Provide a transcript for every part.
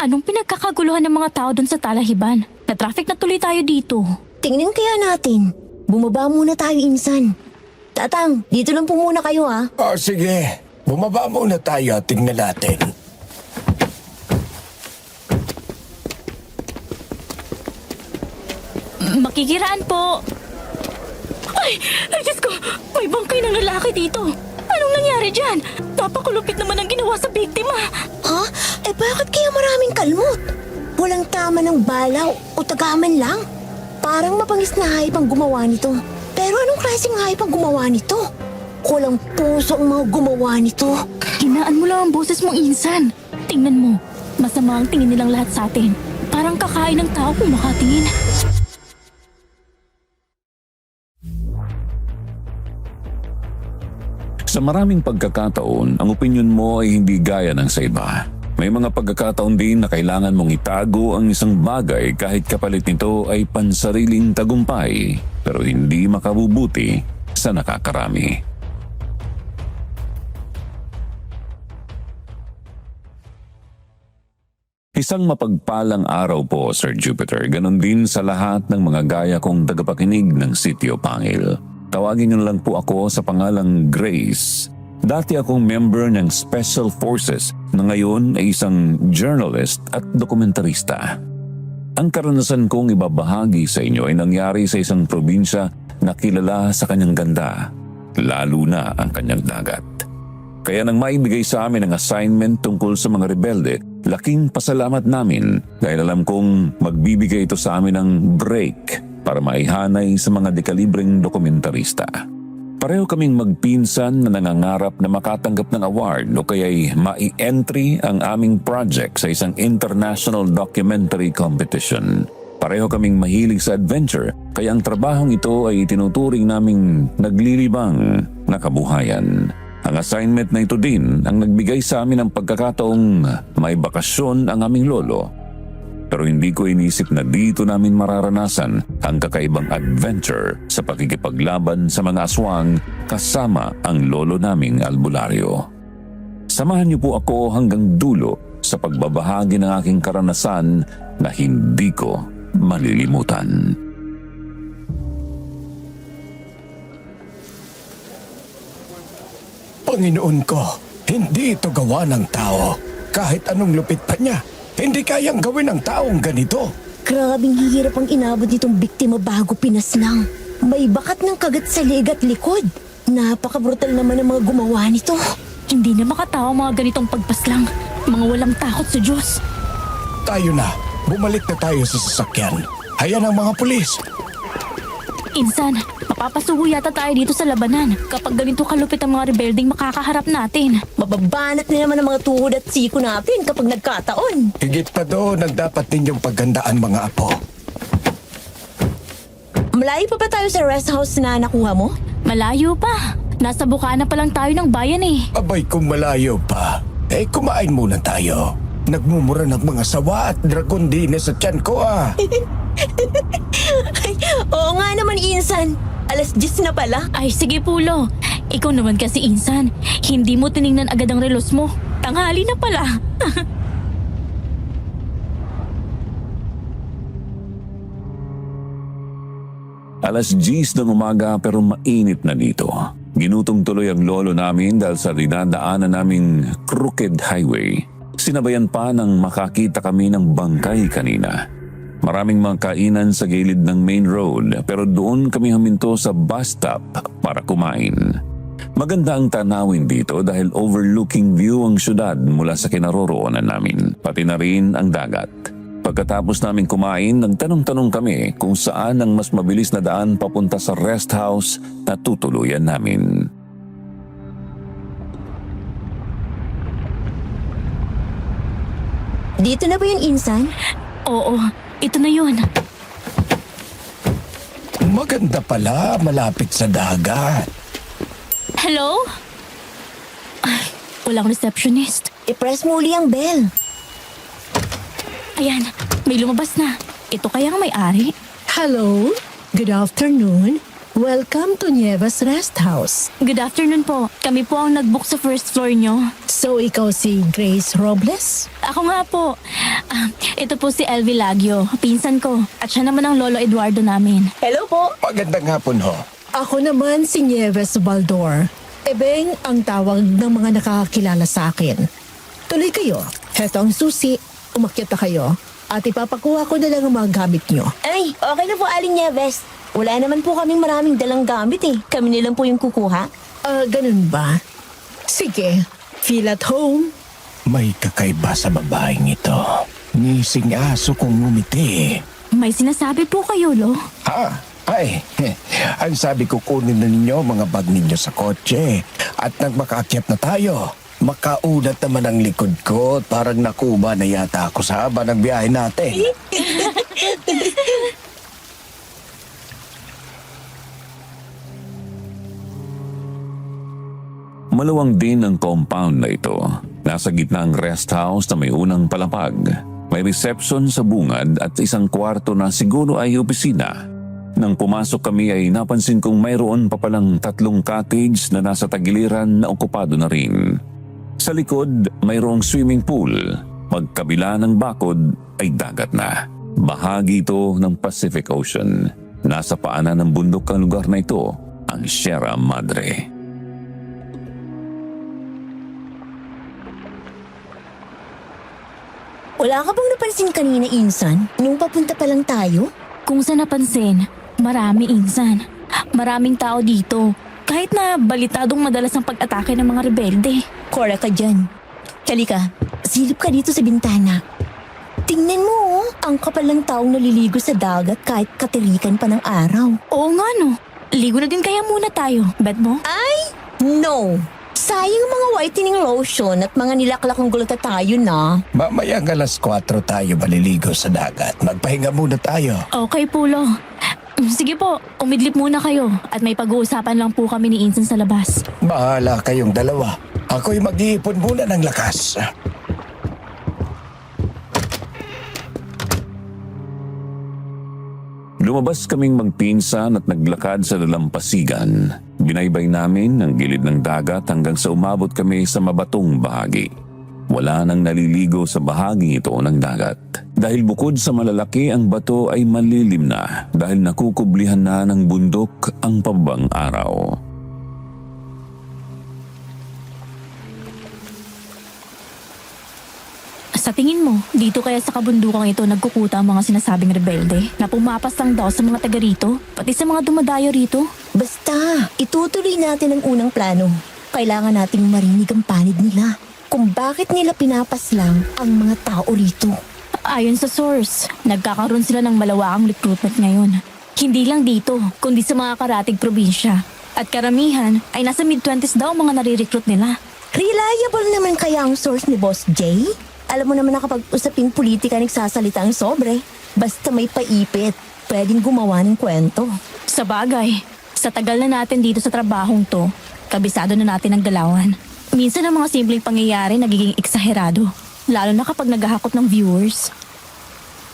Anong pinagkakaguluhan ng mga tao doon sa Talahiban? Na-traffic na tuloy tayo dito. Tingnan kaya natin. Bumaba muna tayo, Insan. Tatang, dito lang po muna kayo ha. Sige. Bumaba muna tayo at tingnan natin. Makikiraan po. Ay, Diyos ko! May bangkay ng lalaki dito. Anong nangyari dyan? Napakulupit naman ang ginawa sa biktima. Ha? Bakit kaya maraming kalmot? Walang tama ng balaw o tagaman lang? Parang mapangis na hayop ang gumawa nito. Pero anong klaseng hayop ang gumawa nito? Kulang puso ang mga gumawa nito. Hinaan mo lang ang boses mong Insan. Tingnan mo, masama ang tingin nilang lahat sa atin. Parang kakain ng tao kung makatingin. Sa maraming pagkakataon, ang opinyon mo ay hindi gaya ng sa iba. May mga pagkakataon din na kailangan mong itago ang isang bagay kahit kapalit nito ay pansariling tagumpay, pero hindi makabubuti sa nakakarami. Isang mapagpalang araw po, Sir Jupiter. Ganon din sa lahat ng mga gaya kong tagapakinig ng Sitio Pangil. Tawagin niyo lang po ako sa pangalang Grace. Dati akong member ng Special Forces na ngayon ay isang journalist at dokumentarista. Ang karanasan kong ibabahagi sa inyo ay nangyari sa isang probinsya na kilala sa kanyang ganda, lalo na ang kanyang dagat. Kaya nang maibigay sa amin ang assignment tungkol sa mga rebelde, laking pasalamat namin dahil alam kong magbibigay ito sa amin ng break para maihanay sa mga dekalibreng dokumentarista. Pareho kaming magpinsan na nangangarap na makatanggap ng award o kaya'y mai-entry ang aming project sa isang international documentary competition. Pareho kaming mahilig sa adventure, kaya ang trabahong ito ay tinuturing naming naglilibang na kabuhayan. Ang assignment na ito din ang nagbigay sa amin ng pagkakataong may bakasyon ang aming lolo. Pero hindi ko inisip na dito namin mararanasan ang kakaibang adventure sa pakikipaglaban sa mga aswang kasama ang lolo naming albularyo. Samahan niyo po ako hanggang dulo sa pagbabahagi ng aking karanasan na hindi ko malilimutan. Panginoon ko, hindi ito gawa ng tao. Kahit anong lupit pa niya, hindi kayang gawin ng taong ganito. Grabing hirap ang inabot nitong biktima bago pinaslang. May bakat ng kagat sa leeg at likod. Napaka-brutal naman ang mga gumawa nito. Hindi na makatawa mga ganitong pagpaslang. Mga walang takot sa Diyos. Tayo na, bumalik na tayo sa sasakyan. Hayan ang mga pulis. Insan, mapapasubo yata tayo dito sa labanan kapag ganito kalupit ang mga rebelding makakaharap natin. Mababanat na naman ang mga tuhod at siko natin kapag nagkataon. Higit pa doon ang dapat ninyong paggandaan, mga apo. Malayo pa ba tayo sa rest house na nakuha mo? Malayo pa. Nasa bukana pa lang tayo ng bayan eh. Abay, kung malayo pa, kumain muna tayo. Nagmumura ng mga sawa at dragon din sa tiyan ko Ay, oo nga naman, Insan. 10:00 na pala. Ay sige Pulo, ikaw naman kasi Insan. Hindi mo tiningnan agad ang relos mo. Tanghali na pala. 10:00 ng umaga pero mainit na dito. Ginutong tuloy ang lolo namin dahil sa dinadaanan naming crooked highway. Sinabayan pa nang makakita kami ng bangkay kanina. Maraming mga kainan sa gilid ng main road pero doon kami huminto sa bus stop para kumain. Maganda ang tanawin dito dahil overlooking view ang syudad mula sa kinaroroonan namin, pati na rin ang dagat. Pagkatapos namin kumain, nagtanong-tanong kami kung saan ang mas mabilis na daan papunta sa rest house na tutuluyan namin. Dito na ba yun, Insan? Oo, ito na yun. Maganda pala, malapit sa dagat. Hello? Ay, walang receptionist. I-press mo uli ang bell. Ayan, may lumabas na. Ito kaya ang may-ari? Hello, good afternoon. Welcome to Nieves Rest House. Good afternoon po. Kami po ang nag-book sa first floor nyo. So, ikaw si Grace Robles? Ako nga po. Ito po si Elvie Lagio, pinsan ko. At siya naman ang lolo Eduardo namin. Hello po. Magandang hapon ho. Ako naman si Nieves Baldor. Ebeng ang tawag ng mga nakakakilala sa akin. Tuloy kayo. Heto ang susi. Umakyat na kayo. At ipapakuha ko na lang ang mga gamit nyo. Ay, okay na po, Aling Nieves. Wala naman po kaming maraming dalang gamit eh. Kami nilang po yung kukuha. Ganun ba? Sige. Feel at home. May kakaiba sa babaeng ito. Ngising aso kong ngumiti. May sinasabi po kayo, Lo. Ha? Ay, ang sabi ko kunin na ninyo mga bag ninyo sa kotse. At nang makaakyat na tayo, makaunat naman ang likod ko at parang nakuba na yata ako sa haba ng biyahe natin. Maluwang din ang compound na ito. Nasa gitna ang rest house na may unang palapag. May reception sa bungad at isang kwarto na siguro ay opisina. Nang pumasok kami ay napansin kong mayroon pa palang 3 cottage na nasa tagiliran na okupado na rin. Sa likod, mayroong swimming pool. Magkabila ng bakod ay dagat na. Bahagi ito ng Pacific Ocean. Nasa paanan ng bundok ang lugar na ito, ang Sierra Madre. Wala ka bang napansin kanina, Insan? Nung papunta pa lang tayo? Kung sa napansin, marami insan. Maraming tao dito. Kahit na balitadong madalas ang pag-atake ng mga rebelde. Correct ka dyan. Halika, silip ka dito sa bintana. Tingnan mo, ang kapal ng taong naliligo sa dagat kahit katirikan pa ng araw. Oo nga no. Ligo na din kaya muna tayo. Bet mo? Ay, no! Sayang ang mga whitening lotion at mga nilaklakong gulata tayo na. Mamayang alas 4 tayo maliligo sa dagat. Magpahinga muna tayo. Okay, Pulo. Sige po, umidlip muna kayo at may pag-uusapan lang po kami ni Insan sa labas. Bahala kayong dalawa. Ako'y mag-iipon muna ng lakas. Lumabas kaming magpinsan at naglakad sa dalampasigan. Binaybay namin ang gilid ng dagat hanggang sa umabot kami sa mabatong bahagi. Wala nang naliligo sa bahaging ito ng dagat. Dahil bukod sa malalaki, ang bato ay malilim na dahil nakukublihan na ng bundok ang pabang araw. Sa tingin mo, dito kaya sa kabundukang ito nagkukuta ang mga sinasabing rebelde na pumapas lang daw sa mga taga rito, pati sa mga dumadayo rito? Basta, itutuloy natin ang unang plano. Kailangan nating marinig ang panid nila. Kung bakit nila pinapas lang ang mga tao rito. Ayon sa source, nagkakaroon sila ng malawakang recruitment ngayon. Hindi lang dito, kundi sa mga karatig probinsya. At karamihan ay nasa mid-20s daw ang mga nare-recruit nila. Reliable naman kaya ang source ni Boss Jay? Alam mo naman na kapag usaping politika nagsasalita ang sobre, basta may paipit, pwedeng gumawa ng kwento. Sa bagay, sa tagal na natin dito sa trabahong to, kabisado na natin ang galawan. Minsan ang mga simpleng pangyayari nagiging eksaherado, lalo na kapag naghahakot ng viewers.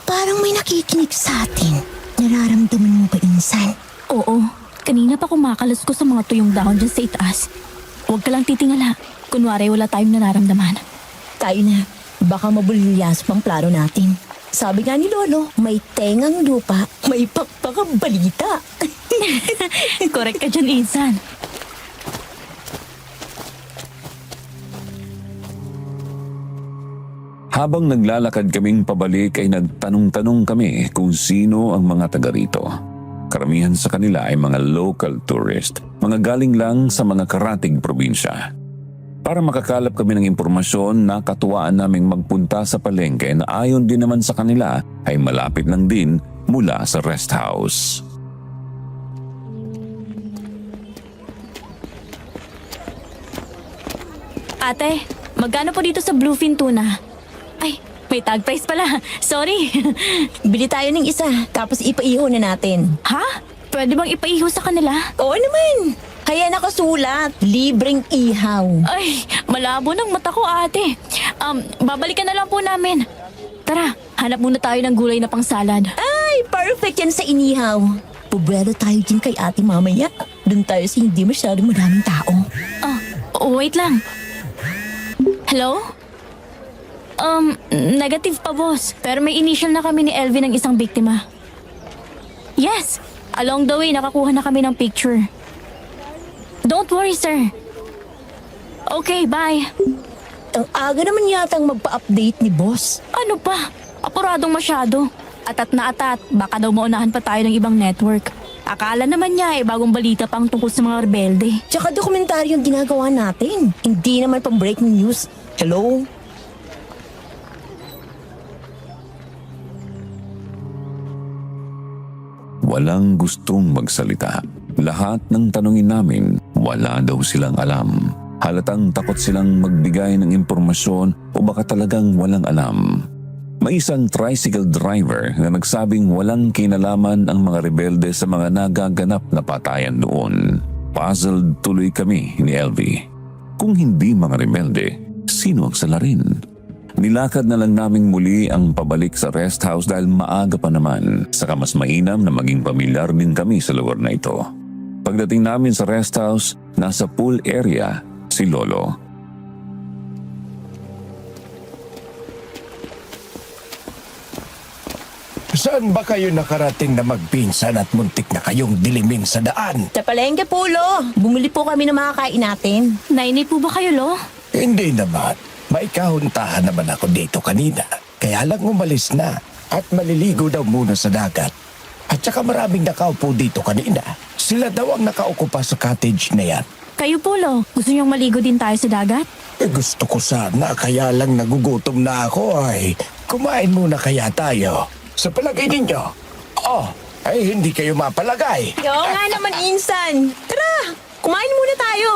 Parang may nakikinig sa atin. Nararamdaman mo ba, Insan? Oo, kanina pa kumakalas ko sa mga tuyong dahon dyan sa itaas. Huwag ka lang titingala, kunwari wala tayong nararamdaman. Tayo na, baka mabulilyas pang plano natin. Sabi nga ni Lolo, may tengang lupa, may pakpakang balita. Correct ka dyan, Insan. Habang naglalakad kaming pabalik ay nagtanong-tanong kami kung sino ang mga taga rito. Karamihan sa kanila ay mga local tourist, mga galing lang sa mga karatig probinsya. Para makakalap kami ng impormasyon, nakatuwaan naming magpunta sa palengke na ayon din naman sa kanila ay malapit lang din mula sa rest house. Ate, magkano po dito sa Bluefin Tuna? Ay, may tag price pala. Sorry. Bili tayo ng isa, tapos ipaiho na natin. Ha? Pwede bang ipaiho sa kanila? Oo naman. Kaya nakasulat, libreng ihaw. Ay, malabo ng mata ko, ate. Babalikan na lang po namin. Tara, hanap muna tayo ng gulay na pang salad. Ay, perfect yan sa inihaw. Bubrero tayo dyan kay ate mamaya. Doon tayo sa hindi masyadong maraming tao. Wait lang. Hello? Negative pa, boss. Pero may initial na kami ni Elvie ng isang biktima. Yes! Along the way, nakakuha na kami ng picture. Don't worry, sir. Okay, bye. Ang aga naman yatang magpa-update ni boss. Ano pa? Apuradong masyado. Atat na atat, baka daw maunahan pa tayo ng ibang network. Akala naman niya bagong balita pang tungkol sa mga rebelde. Tsaka dokumentaryo ang ginagawa natin. Hindi naman pang breaking news. Hello? Walang gustong magsalita. Lahat ng tanungin namin, wala daw silang alam. Halatang takot silang magbigay ng impormasyon o baka talagang walang alam. May isang tricycle driver na nagsabing walang kinalaman ang mga rebelde sa mga nagaganap na patayan doon. Puzzled tuloy kami ni Elvie. Kung hindi mga rebelde, sino ang salarin? Nilakad na lang naming muli ang pabalik sa rest house dahil maaga pa naman. Saka mas mainam na maging pamilyar din kami sa lugar na ito. Pagdating namin sa rest house, nasa pool area si Lolo. Saan ba kayo nakarating na magpinsan at muntik na kayong dilimin sa daan? Sa palengke po, Lo. Bumili po kami ng mga kain natin. Nainip po ba kayo, Lo? Hindi naman. May kahuntahan naman ako dito kanina. Kaya lang umalis na at maliligo daw muna sa dagat. At saka maraming nakaupo dito kanina. Sila daw ang nakaukupa sa cottage na yan. Kayo po, Lo. Gusto niyong maligo din tayo sa dagat? Gusto ko sana, kaya lang nagugutom na ako ay. Kumain muna kaya tayo. Sa palagay ninyo. Ay hindi kayo mapalagay. Oo nga naman, Insan. Tara, kumain muna tayo.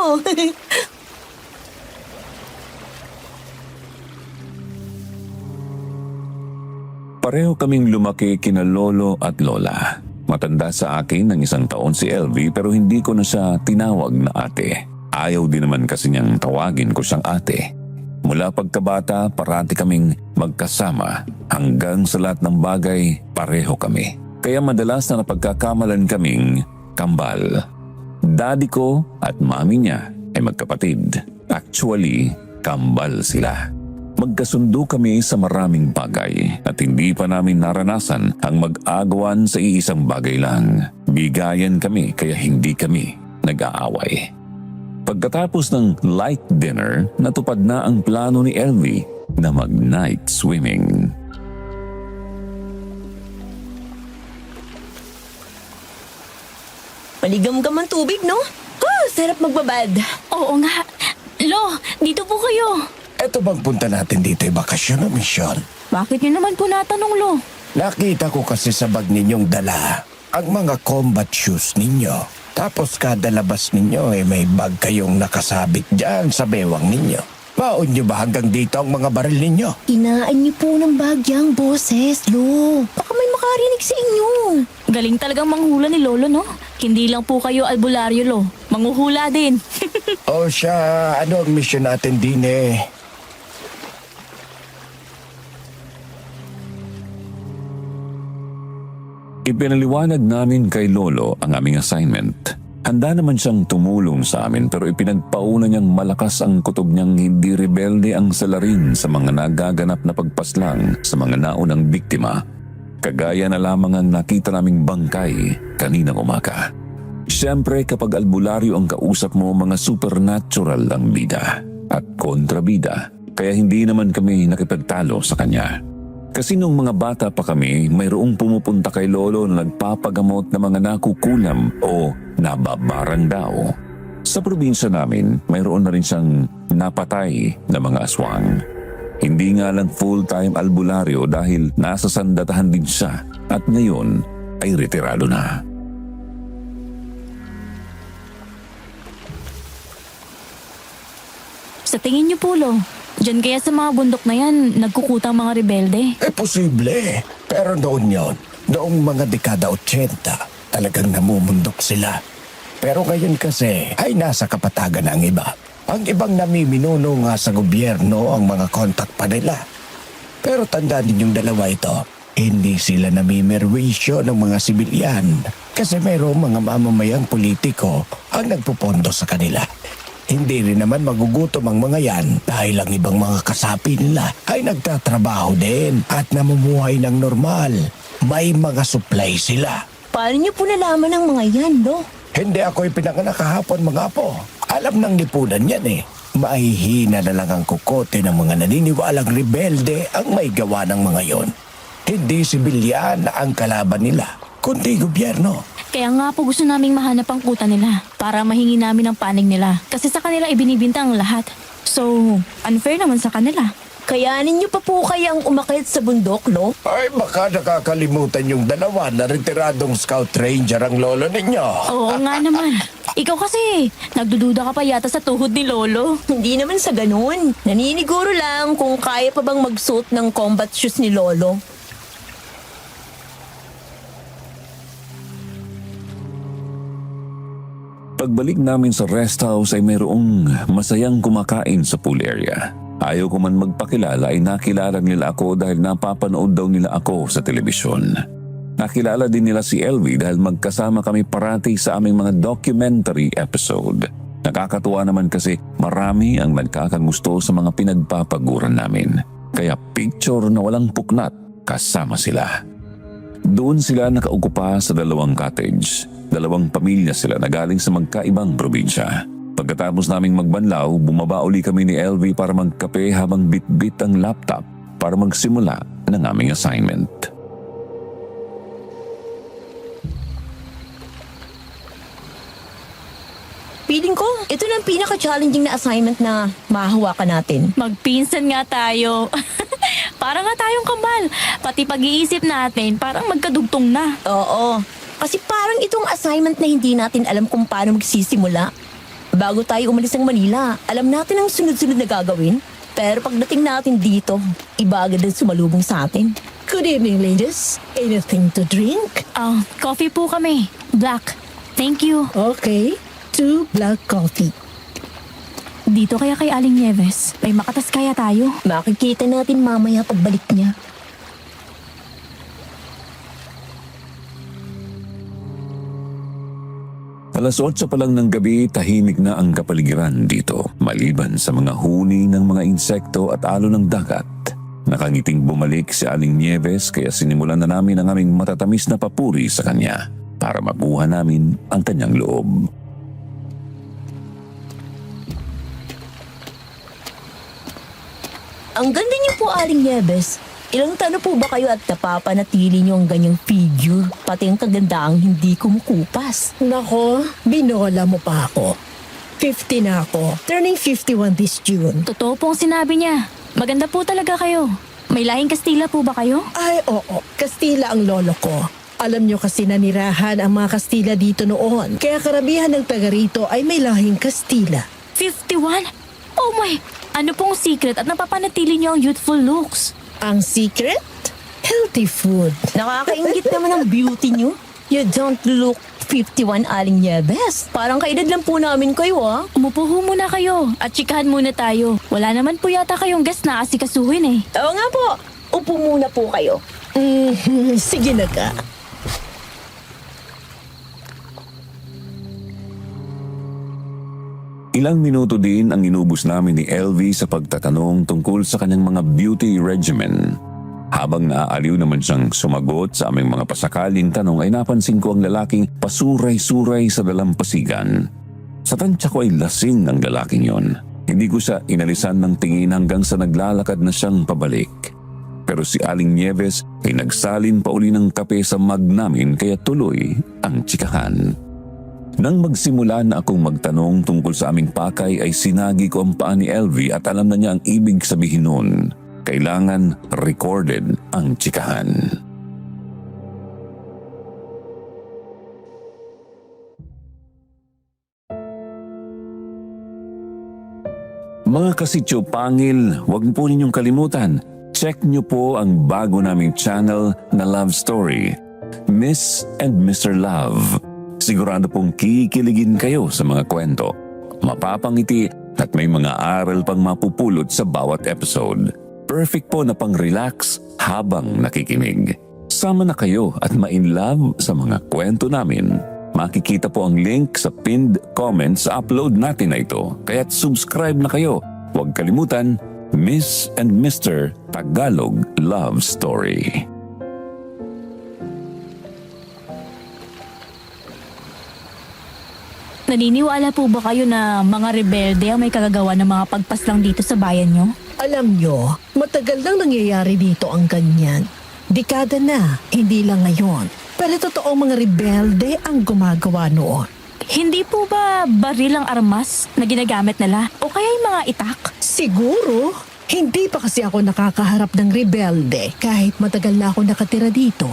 Pareho kaming lumaki kina Lolo at Lola. Matanda sa akin ng 1 taon si Elvie pero hindi ko na siya tinawag na ate. Ayaw din naman kasi niyang tawagin ko siyang ate. Mula pagkabata, parati kaming magkasama hanggang sa lahat ng bagay pareho kami. Kaya madalas na napagkakamalan kaming kambal. Daddy ko at mami niya ay magkapatid. Actually, kambal sila. Magkasundo kami sa maraming bagay at hindi pa namin naranasan ang mag-agawan sa iisang bagay lang. Bigayan kami kaya hindi kami nag-aaway. Pagkatapos ng light dinner, natupad na ang plano ni Elvie na mag-night swimming. Maligam-gam ang tubig, no? Sarap magbabad. Oo nga. Lo, dito po kayo. Eto bang punta natin dito ay bakasyon o misyon? Bakit niyo naman po natanong, Lo? Nakita ko kasi sa bag ninyong dala ang mga combat shoes ninyo. Tapos kada labas ninyo ay may bag kayong nakasabit dyan sa bewang ninyo. Baon nyo ba hanggang dito ang mga baril ninyo? Inaan niyo po ng bagyang boses, Lo. Baka may makarinig sa inyo. Galing talagang manghula ni Lolo, no? Hindi lang po kayo albularyo, Lo. Manghuhula din. O siya, ano ang misyon natin din eh? Ipinaliwanag namin kay Lolo ang aming assignment. Handa naman siyang tumulong sa amin pero ipinagpauna niyang malakas ang kutob niyang hindi rebelde ang salarin sa mga nagaganap na pagpaslang sa mga naunang biktima. Kagaya na lamang ang nakita naming bangkay kaninang umaga. Siyempre kapag albularyo ang kausap mo, mga supernatural ang bida at kontrabida. Kaya hindi naman kami nakipagtalo sa kanya. Kasi nung mga bata pa kami, mayroong pumupunta kay Lolo na nagpapagamot ng mga nakukulam o nababarang daw. Sa probinsya namin, mayroon na rin siyang napatay na mga aswang. Hindi nga lang full-time albularyo dahil nasa sandatahan din siya at ngayon ay retirado na. Sa tingin niyo po, Lo, diyan kaya sa mga bundok na yan, nagkukutang mga rebelde? Posible. Pero noon yon, noong mga dekada 80, talagang namumundok sila. Pero ngayon kasi ay nasa kapatagan ang iba. Ang ibang namiminuno nga sa gobyerno ang mga kontak pa nila. Pero tandaan ninyong dalawa ito, Hindi sila namimerwisyo ng mga sibilyan kasi mayroong mga mamamayang politiko ang nagpupondo sa kanila. Hindi rin naman magugutom ang mga yan dahil ang ibang mga kasapi nila ay nagtatrabaho din at namumuhay ng normal. May mga supply sila. Paano niyo po nalaman ang mga yan, no? Hindi ako'y pinanganak kahapon mga apo. Alam ng lipunan yan eh. Mahihina na lang ang kukote ng mga naniniwalang rebelde ang may gawa ng mga yon. Hindi sibilyan ang kalaban nila, kundi gobyerno. Kaya nga po gusto naming mahanap ang kuta nila para mahingi namin ang panig nila. Kasi sa kanila ibinibinta ang lahat. So, unfair naman sa kanila. Kayanin niyo pa po kayang umakyat sa bundok, no? Ay baka nakakalimutan yung dalawa na retiradong scout ranger ang lolo ninyo. Oo nga naman. Ikaw kasi, nagdududa ka pa yata sa tuhod ni Lolo. Hindi naman sa ganun. Naniniguro lang kung kaya pa bang magsuot ng combat shoes ni Lolo. Pagbalik namin sa rest house ay mayroong masayang kumakain sa pool area. Ayaw ko man magpakilala ay nakilala nila ako dahil napapanood daw nila ako sa telebisyon. Nakilala din nila si LV dahil magkasama kami parati sa aming mga documentary episode. Nakakatuwa naman kasi marami ang nagkakagusto sa mga pinagpapaguran namin. Kaya picture na walang puknat kasama sila. Doon sila nakaukupa sa dalawang cottage. Dalawang pamilya sila na galing sa magkaibang probinsya. Pagkatapos naming magbanlaw, bumaba uli kami ni LV para magkape habang bit-bit ang laptop para magsimula ng aming assignment. Feeling ko, ito na ang pinaka-challenging na assignment na mahahawakan natin. Magpinsan nga tayo. Parang nga tayong kambal. Pati pag-iisip natin, parang magkadugtong na. Oo. Kasi parang itong assignment na hindi natin alam kung paano magsisimula. Bago tayo umalis ng Manila, alam natin ang sunod-sunod na gagawin. Pero pagdating natin dito, iba agad ang sumalubong sa atin. Good evening, ladies. Anything to drink? Coffee po kami. Black. Thank you. Okay, 2 black coffee. Dito kaya kay Aling Nieves. May makatas kaya tayo. Makikita natin mamaya pagbalik niya. Alas 8 pa lang ng gabi, tahimik na ang kapaligiran dito. Maliban sa mga huni ng mga insekto at alon ng dagat. Nakangiting bumalik si Aling Nieves kaya sinimulan na namin ang aming matatamis na papuri sa kanya para mabuha namin ang kanyang loob. Ang ganda niyo po, Aling Nieves. Ilang taon po ba kayo at napapanatili niyo ang ganyang figure? Pati ang kagandaang hindi kumukupas. Nako, binola mo pa ako. 50 na ako. Turning 51 this June. Totoo pong sinabi niya. Maganda po talaga kayo. May lahing Kastila po ba kayo? Ay, oo. Kastila ang lolo ko. Alam nyo kasi nanirahan ang mga Kastila dito noon. Kaya karamihan ng taga rito ay may lahing Kastila. 51? Oh my! Ano pong secret at napapanatili niyo ang youthful looks? Ang secret? Healthy food. Nakakaingit naman ang beauty niyo. You don't look 51, Aling Nieves. Parang kaedad lang po namin kayo, ah. Umupo ho muna kayo at chikahan muna tayo. Wala naman po yata kayong guest na asikasuhin eh. Oo nga po. Upo muna po kayo. Sige na ka. Ilang minuto din ang inubos namin ni LV sa pagtatanong tungkol sa kanyang mga beauty regimen. Habang naaaliw naman siyang sumagot sa aming mga pasakaling tanong ay napansin ko ang lalaking pasuray-suray sa dalampasigan. Sa tansya ko ay lasing ang lalaking yon. Hindi ko siya inalisan ng tingin hanggang sa naglalakad na siyang pabalik. Pero si Aling Nieves ay nagsalin pa uli ng kape sa mug namin kaya tuloy ang tsikahan. Nang magsimula na akong magtanong tungkol sa aming pakay ay sinagi ko ang paa ni LV at alam na niya ang ibig sabihin nun. Kailangan recorded ang tsikahan. Mga kasityo pangil, huwag po ninyong kalimutan. Check nyo po ang bago naming channel na Love Story, Miss and Mr. Love. Sigurado pong kikiligin kayo sa mga kwento, mapapangiti at may mga aral pang mapupulot sa bawat episode. Perfect po na pang-relax habang nakikinig. Sama na kayo at ma-inlove sa mga kwento namin. Makikita po ang link sa pinned comment sa upload natin na ito. Kaya't subscribe na kayo. Huwag kalimutan, Miss and Mr. Tagalog Love Story. Naniniwala po ba kayo na mga rebelde ang may kagagawa ng mga pagpaslang dito sa bayan nyo? Alam nyo, matagal nang nangyayari dito ang ganyan. Dekada na, hindi lang ngayon. Pero totoong mga rebelde ang gumagawa noon. Hindi po ba baril ang armas na ginagamit nila? O kaya yung mga itak? Siguro, hindi pa kasi ako nakakaharap ng rebelde kahit matagal na ako nakatira dito.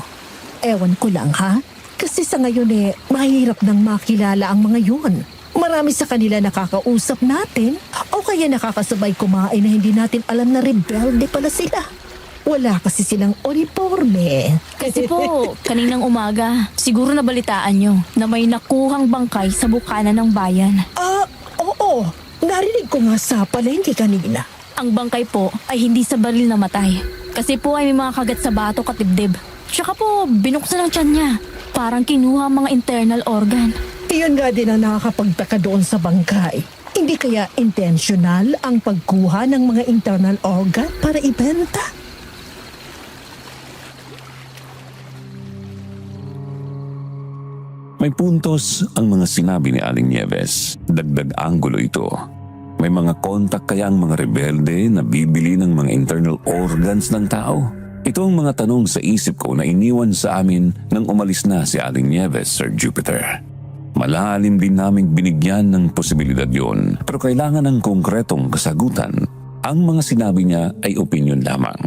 Ewan ko lang ha, kasi sa ngayon mahirap nang makilala ang mga yun. Marami sa kanila nakakausap natin o kaya nakakasabay kumain na hindi natin alam na rebelde pala sila. Wala kasi silang uniforme. Kasi po, kaninang umaga, siguro nabalitaan nyo na may nakuhang bangkay sa bukana ng bayan. Oo. Narinig ko nga sa palengke kanina. Ang bangkay po ay hindi sa baril namatay. Kasi po ay may mga kagat sa batok at dibdib. Tsaka po, binuksan ang tiyan niya. Parang kinuha ang mga internal organ. Iyon nga din ang nakakapagtaka doon sa bangkay. Hindi kaya intentional ang pagkuha ng mga internal organ para ibenta? May puntos ang mga sinabi ni Aling Nieves. Dagdag anggulo ito. May mga kontak kaya ang mga rebelde na bibili ng mga internal organs ng tao? Ito ang mga tanong sa isip ko na iniwan sa amin nang umalis na si Aling Nieves, Sir Jupiter. Malalim din naming binigyan ng posibilidad yon, pero kailangan ng konkretong kasagutan. Ang mga sinabi niya ay opinyon lamang.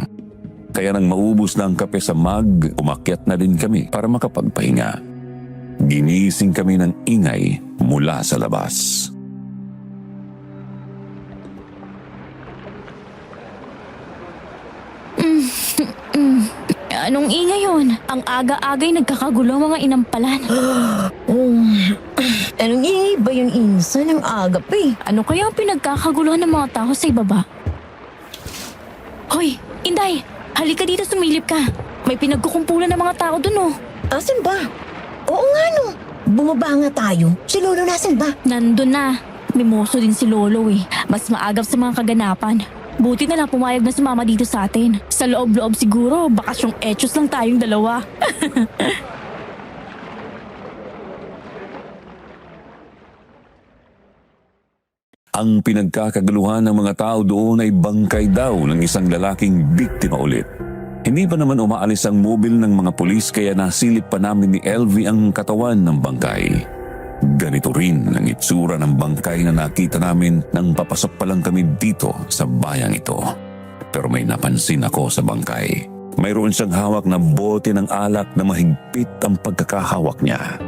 Kaya nang maubos na ang kape sa mug, umakyat na din kami para makapagpahinga. Ginising kami ng ingay mula sa labas. Anong ingay yun? Ang aga-agay nagkakagulo ang mga inampalan. Anong ingay ba yung insa ng aga pa eh? Ano kaya ang pinagkakaguluhan ng mga tao sa ibaba? Hoy, Inday! Halika dito, sumilip ka. May pinagkukumpulan ng mga tao dun oh. Asan ba? Oo nga no. Bumaba nga tayo. Si Lolo nasan ba? Nandun na. Mimoso din si Lolo eh. Mas maagap sa mga kaganapan. Buti na lang pumayag na sumama dito sa atin. Sa loob-loob siguro, bakasyong etchos lang tayong dalawa. Ang pinagkakagaluhan ng mga tao doon ay bangkay daw ng isang lalaking biktima ulit. Hindi pa naman umaalis ang mobil ng mga pulis kaya nasilip pa namin ni LV ang katawan ng bangkay. Ganito rin ang itsura ng bangkay na nakita namin nang papasok pa lang kami dito sa bayang ito. Pero may napansin ako sa bangkay. Mayroon siyang hawak na bote ng alak na mahigpit ang pagkakahawak niya.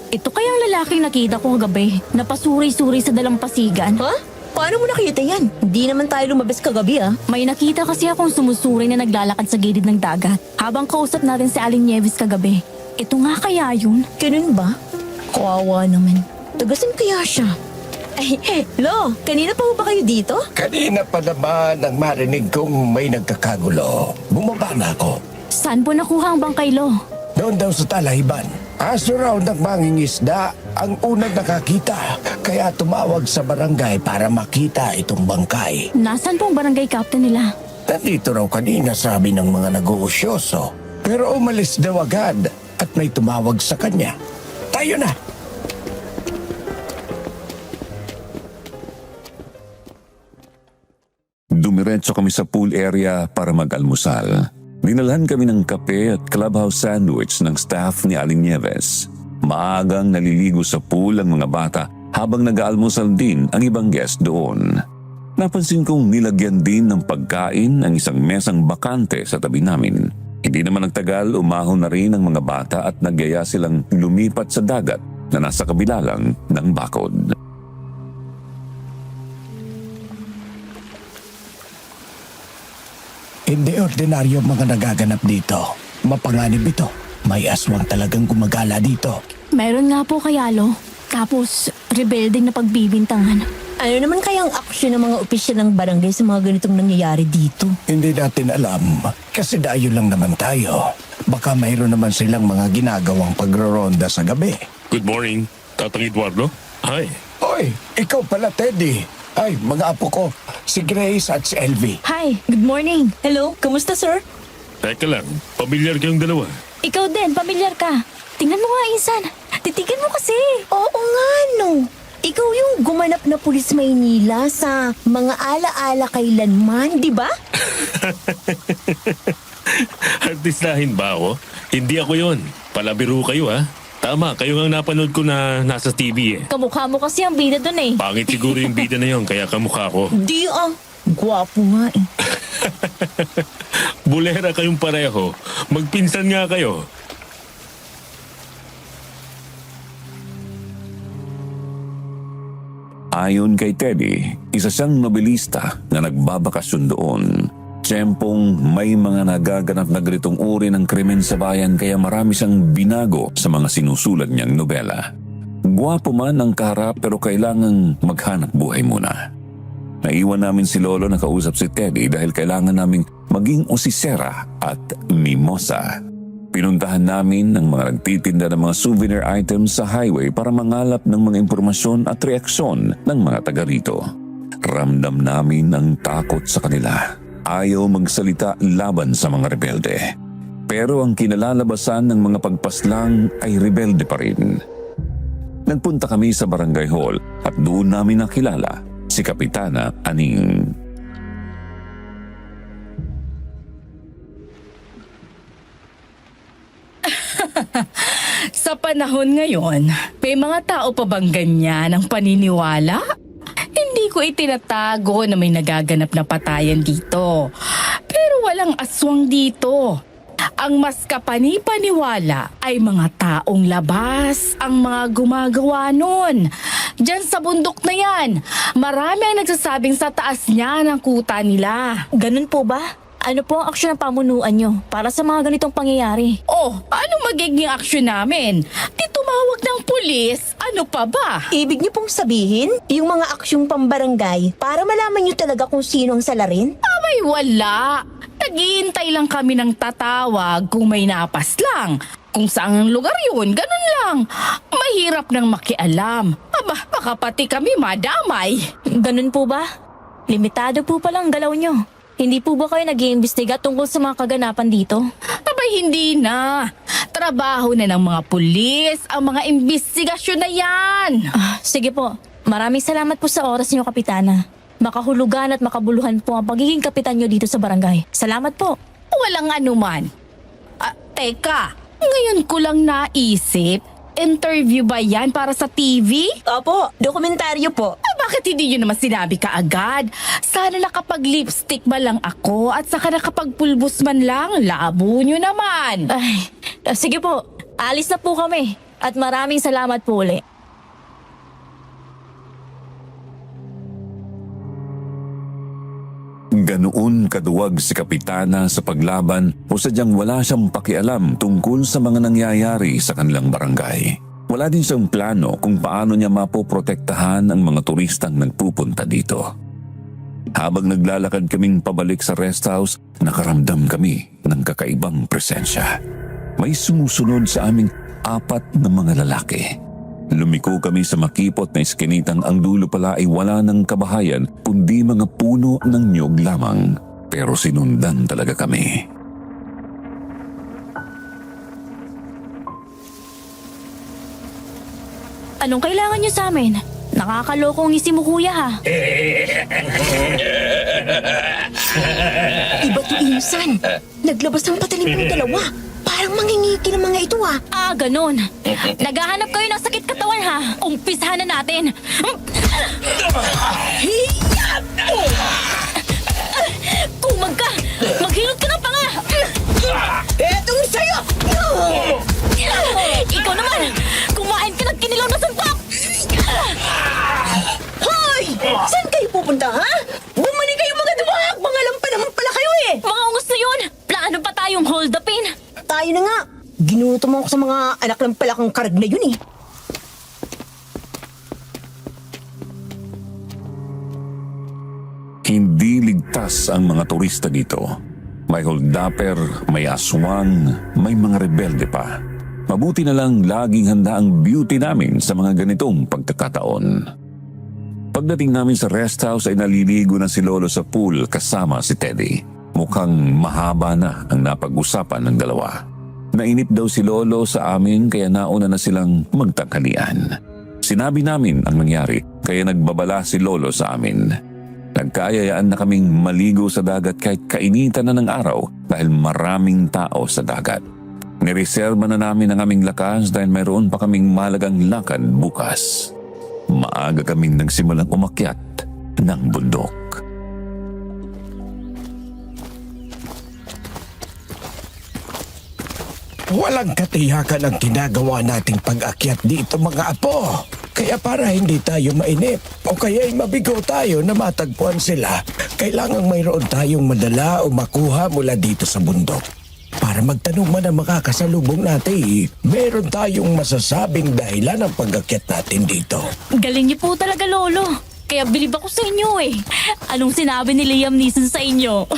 Ito kayang lalaking nakita ko kagabi. Napasuri-suri sa dalampasigan. Ha? Paano mo nakita yan? Hindi naman tayo lumabas kagabi ah. May nakita kasi akong sumusuri na naglalakad sa gilid ng dagat. Habang kausap natin si Aling Nieves kagabi. Ito nga kaya yun? Ganun ba? Kawawa naman. Tagasan kaya siya? Ay, Lo, kanina pa ba kayo dito? Kanina pa naman nang marinig kong may nagkakagulo. Bumaba na ako. Saan po nakuha ang bangkay, Lo? Doon daw sa Talahiban. Aso raw ng mangingisda ang unang nakakita. Kaya tumawag sa barangay para makita itong bangkay. Nasaan po ang barangay captain nila? Nandito raw kanina sabi ng mga negosyoso. Pero umalis daw agad at may tumawag sa kanya. Tayo na! Dumiretso kami sa pool area para mag-almusal. Dinalhan kami ng kape at clubhouse sandwich ng staff ni Aling Nieves. Maagang naliligo sa pool ang mga bata habang nag-aalmusal din ang ibang guest doon. Napansin kong nilagyan din ng pagkain ang isang mesang bakante sa tabi namin. Hindi naman nagtagal, umahon na rin ang mga bata at nagyaya silang lumipat sa dagat na nasa kabila lang ng bakod. Hindi ordinaryo mga nagaganap dito. Mapanganib ito. May aswang talagang gumagala dito. Meron nga po kaya, Lo. Tapos, rebelding na pagbibintangan. Ano naman kayang aksyon ng mga opisyal ng barangay sa mga ganitong nangyayari dito? Hindi natin alam kasi dayo lang naman tayo. Baka mayroon naman silang mga ginagawang pagroronda sa gabi. Good morning, Tatang Eduardo. Hi. Hoy, ikaw pala, Teddy. Ay, mga apo ko, si Grace at si Elvie. Hi, good morning. Hello, kamusta sir? Teka lang, pamilyar kayong dalawa. Ikaw din, pamilyar ka. Tingnan mo nga, Insan. Titigan mo kasi. Oo nga no. Ikaw yung gumanap na pulis Maynila sa mga ala-ala kailanman, di ba? Artistahin ba ako? Hindi ako yon. Palabiro kayo ha. Tama, kayo nga napanood ko na nasa TV eh. Kamukha mo kasi ang bida dun eh. Pangit siguro yung bida na yon, kaya kamukha ko. Di gwapo nga eh. Bulera kayong pareho. Magpinsan nga kayo. Ayon kay Teddy, isa siyang nobilista na nagbabakasyon doon. Tiyempong may mga nagaganap na ganitong uri ng krimen sa bayan kaya marami siyang binago sa mga sinusulat niyang nobela. Gwapo man ang kaharap pero kailangang maghanap buhay muna. Naiwan namin si Lolo na kausap si Teddy dahil kailangan naming maging usisera at mimosa. Pinuntahan namin ang mga nagtitinda ng mga souvenir items sa highway para mangalap ng mga impormasyon at reaksyon ng mga taga rito. Ramdam namin ang takot sa kanila. Ayaw magsalita laban sa mga rebelde. Pero ang kinalalabasan ng mga pagpaslang ay rebelde pa rin. Nagpunta kami sa barangay hall at doon namin nakilala si Kapitana Aning. Sa panahon ngayon, may mga tao pa bang ganyan ang paniniwala? Hindi ko itinatago na may nagaganap na patayan dito. Pero walang aswang dito. Ang mas kapani-paniwala ay mga taong labas ang mga gumagawa nun. Diyan sa bundok na yan, marami ang nagsasabing sa taas niya ng kuta nila. Ganun po ba? Ano po ang aksyon ng pamunuan nyo para sa mga ganitong pangyayari? Oh, ano magiging aksyon namin? Di tumawag ng pulis, ano pa ba? Ibig niyo pong sabihin, yung mga aksyong pambarangay para malaman niyo talaga kung sino ang salarin? Abay wala. Naghihintay lang kami ng tatawag kung may napas lang. Kung saan lugar yun, ganun lang. Mahirap nang makialam. Aba, baka pati kami madamay. Ganun po ba? Limitado po palang galaw nyo. Hindi po ba kayo nag-iimbestiga tungkol sa mga kaganapan dito? Abay hindi na. Trabaho na ng mga pulis ang mga imbestigasyon na yan. Sige po. Maraming salamat po sa oras niyo, Kapitana. Makahulugan at makabuluhan po ang pagiging kapitan nyo dito sa barangay. Salamat po. Walang anuman. Teka, ngayon ko lang naisip, interview ba yan para sa TV? Opo, dokumentaryo po. Bakit hindi nyo naman sinabi kaagad? Sana nakapag-lipstick ba lang ako at saka nakapag-pulbos man lang, labo nyo naman. Ay, sige po. Alis na po kami. At maraming salamat po ulit. Ganoon kaduwag si Kapitana sa paglaban o sadyang wala siyang pakialam tungkol sa mga nangyayari sa kanilang barangay. Wala din siyang plano kung paano niya mapoprotektahan ang mga turistang nagpupunta dito. Habang naglalakad kaming pabalik sa rest house, nakaramdam kami ng kakaibang presensya. May sumusunod sa aming 4 na mga lalaki. Lumiko kami sa makipot na iskinitang ang dulo pala ay wala ng kabahayan kundi mga puno ng niyog lamang. Pero sinundan talaga kami. Anong kailangan nyo sa amin? Nakakalokong ngisi mo, kuya, ha? Iba to insan. Naglabas ng patalim ng dalawa. Parang mangingiki ng mga ito Ganun. Naghahanap kayo ng sakit katawan, ha? Umpisahan na natin. Kumag ka! Maghilot ka na pa nga! Etong sa'yo! Ikaw naman! Kumain ka ng kinilaw na suntok! Hoy! Saan kayo pupunta, ha? Bumalik kayo mga duwag! Mga lampa naman pala kayo Mga ungus na yun! Plano pa tayong hold upin! Tayo na nga. Ginutom ako sa mga anak ng palakang karag na yun ligtas ang mga turista dito. May holdupper, may aswang, may mga rebelde pa. Mabuti na lang laging handa ang beauty namin sa mga ganitong pagkakataon. Pagdating namin sa rest house ay naliligo na si Lolo sa pool kasama si Teddy. Mukhang mahaba na ang napag-usapan ng dalawa. Nainip daw si Lolo sa amin kaya nauna na silang magtanghalian. Sinabi namin ang nangyari kaya nagbabala si Lolo sa amin. Nagkaayayaan na kaming maligo sa dagat kahit kainitan na ng araw dahil maraming tao sa dagat. Nireserba na namin ang aming lakas dahil mayroon pa kaming malagang lakad bukas. Maaga kaming nagsimulang umakyat ng bundok. Walang katiyakan ang ginagawa nating pag-akyat dito mga apo. Kaya para hindi tayo mainip o kaya'y mabigo tayo na matagpuan sila, kailangang mayroon tayong madala o makuha mula dito sa bundok. Para magtanong man ang makakasalubong natin, meron tayong masasabing dahilan ng pag-akyat natin dito. Galing niyo po talaga, Lolo. Kaya bilib ako sa inyo eh. Anong sinabi ni Liam Neeson sa inyo?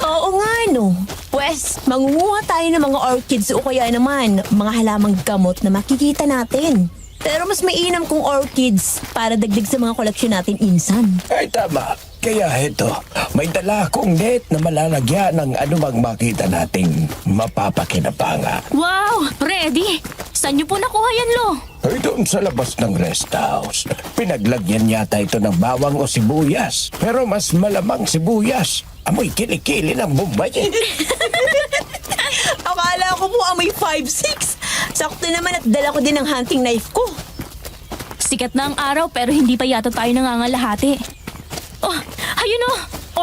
Oo nga, no. Pwes, mangunguha tayo ng mga orchids o kaya naman mga halamang gamot na makikita natin. Pero mas mainam kung orchids para dagdag sa mga koleksyon natin insan. Ay tama. Kaya heto, may dala akong net na malalagyan ng anumang makita nating mapapakinabanga. Wow! Ready? Saan niyo po nakuha yan, Lo? Ay doon sa labas ng rest house. Pinaglagyan yata ito ng bawang o sibuyas. Pero mas malamang sibuyas. Amoy kilikili ng Bombay. Akala ko po amoy 5'6". Sakto naman at dala ko din ang hunting knife ko. Sikat na ang araw pero hindi pa yata tayo nangangalahati. Oh, ayun o!